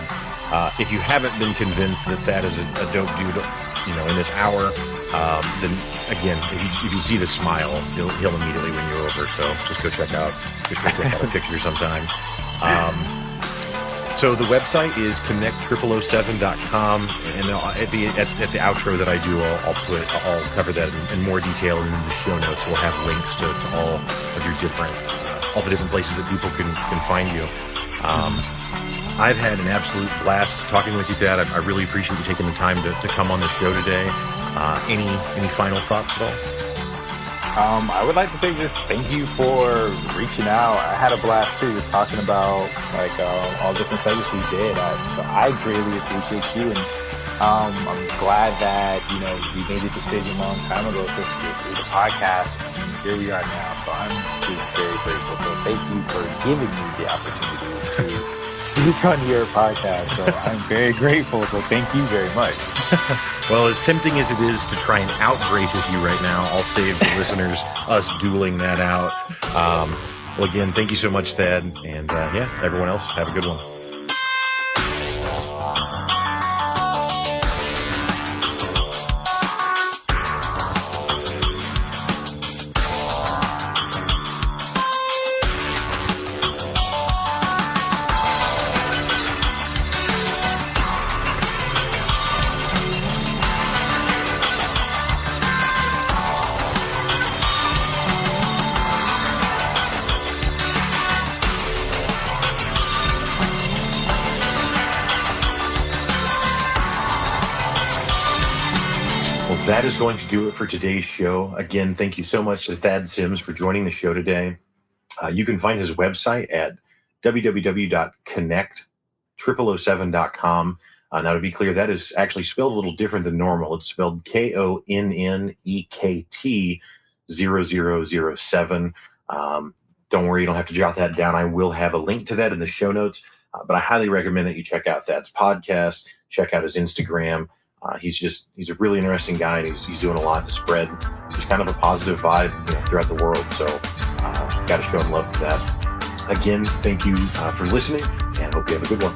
[SPEAKER 1] if you haven't been convinced that Thad is a dope dude, in this hour, then again, if you see the smile, he'll immediately win you over. So just go check out a picture sometime. So the website is Konnekt-000-7.com, and at the outro that I do, I'll cover that in more detail, and in the show notes we'll have links to all of your all the different places that people can find you. I've had an absolute blast talking with you, Thad. I really appreciate you taking the time to come on the show today. Any final thoughts at all?
[SPEAKER 2] I would like to say just thank you for reaching out. I had a blast too, just talking about all different segments we did. So I greatly appreciate you, and I'm glad that we made a decision a long time ago to do the podcast, and here we are now. So I'm just very grateful. So thank you for giving me the opportunity to speak on your podcast. So I'm very grateful. So thank you very much.
[SPEAKER 1] Well, as tempting as it is to try and out-gracious you right now, I'll save the listeners us dueling that out. Well, again, thank you so much, Thad. And everyone else, have a good one. That is going to do it for today's show. Again, thank you so much to Thad Sims for joining the show today. You can find his website at www.konnekt-000-7.com. Now, to be clear, that is actually spelled a little different than normal. It's spelled Konnekt-000-7. Don't worry, you don't have to jot that down. I will have a link to that in the show notes. But I highly recommend that you check out Thad's podcast, check out his Instagram. He's a really interesting guy, and he's doing a lot to spread just kind of a positive vibe throughout the world. So got to show him love for that. Again, thank you for listening, and hope you have a good one.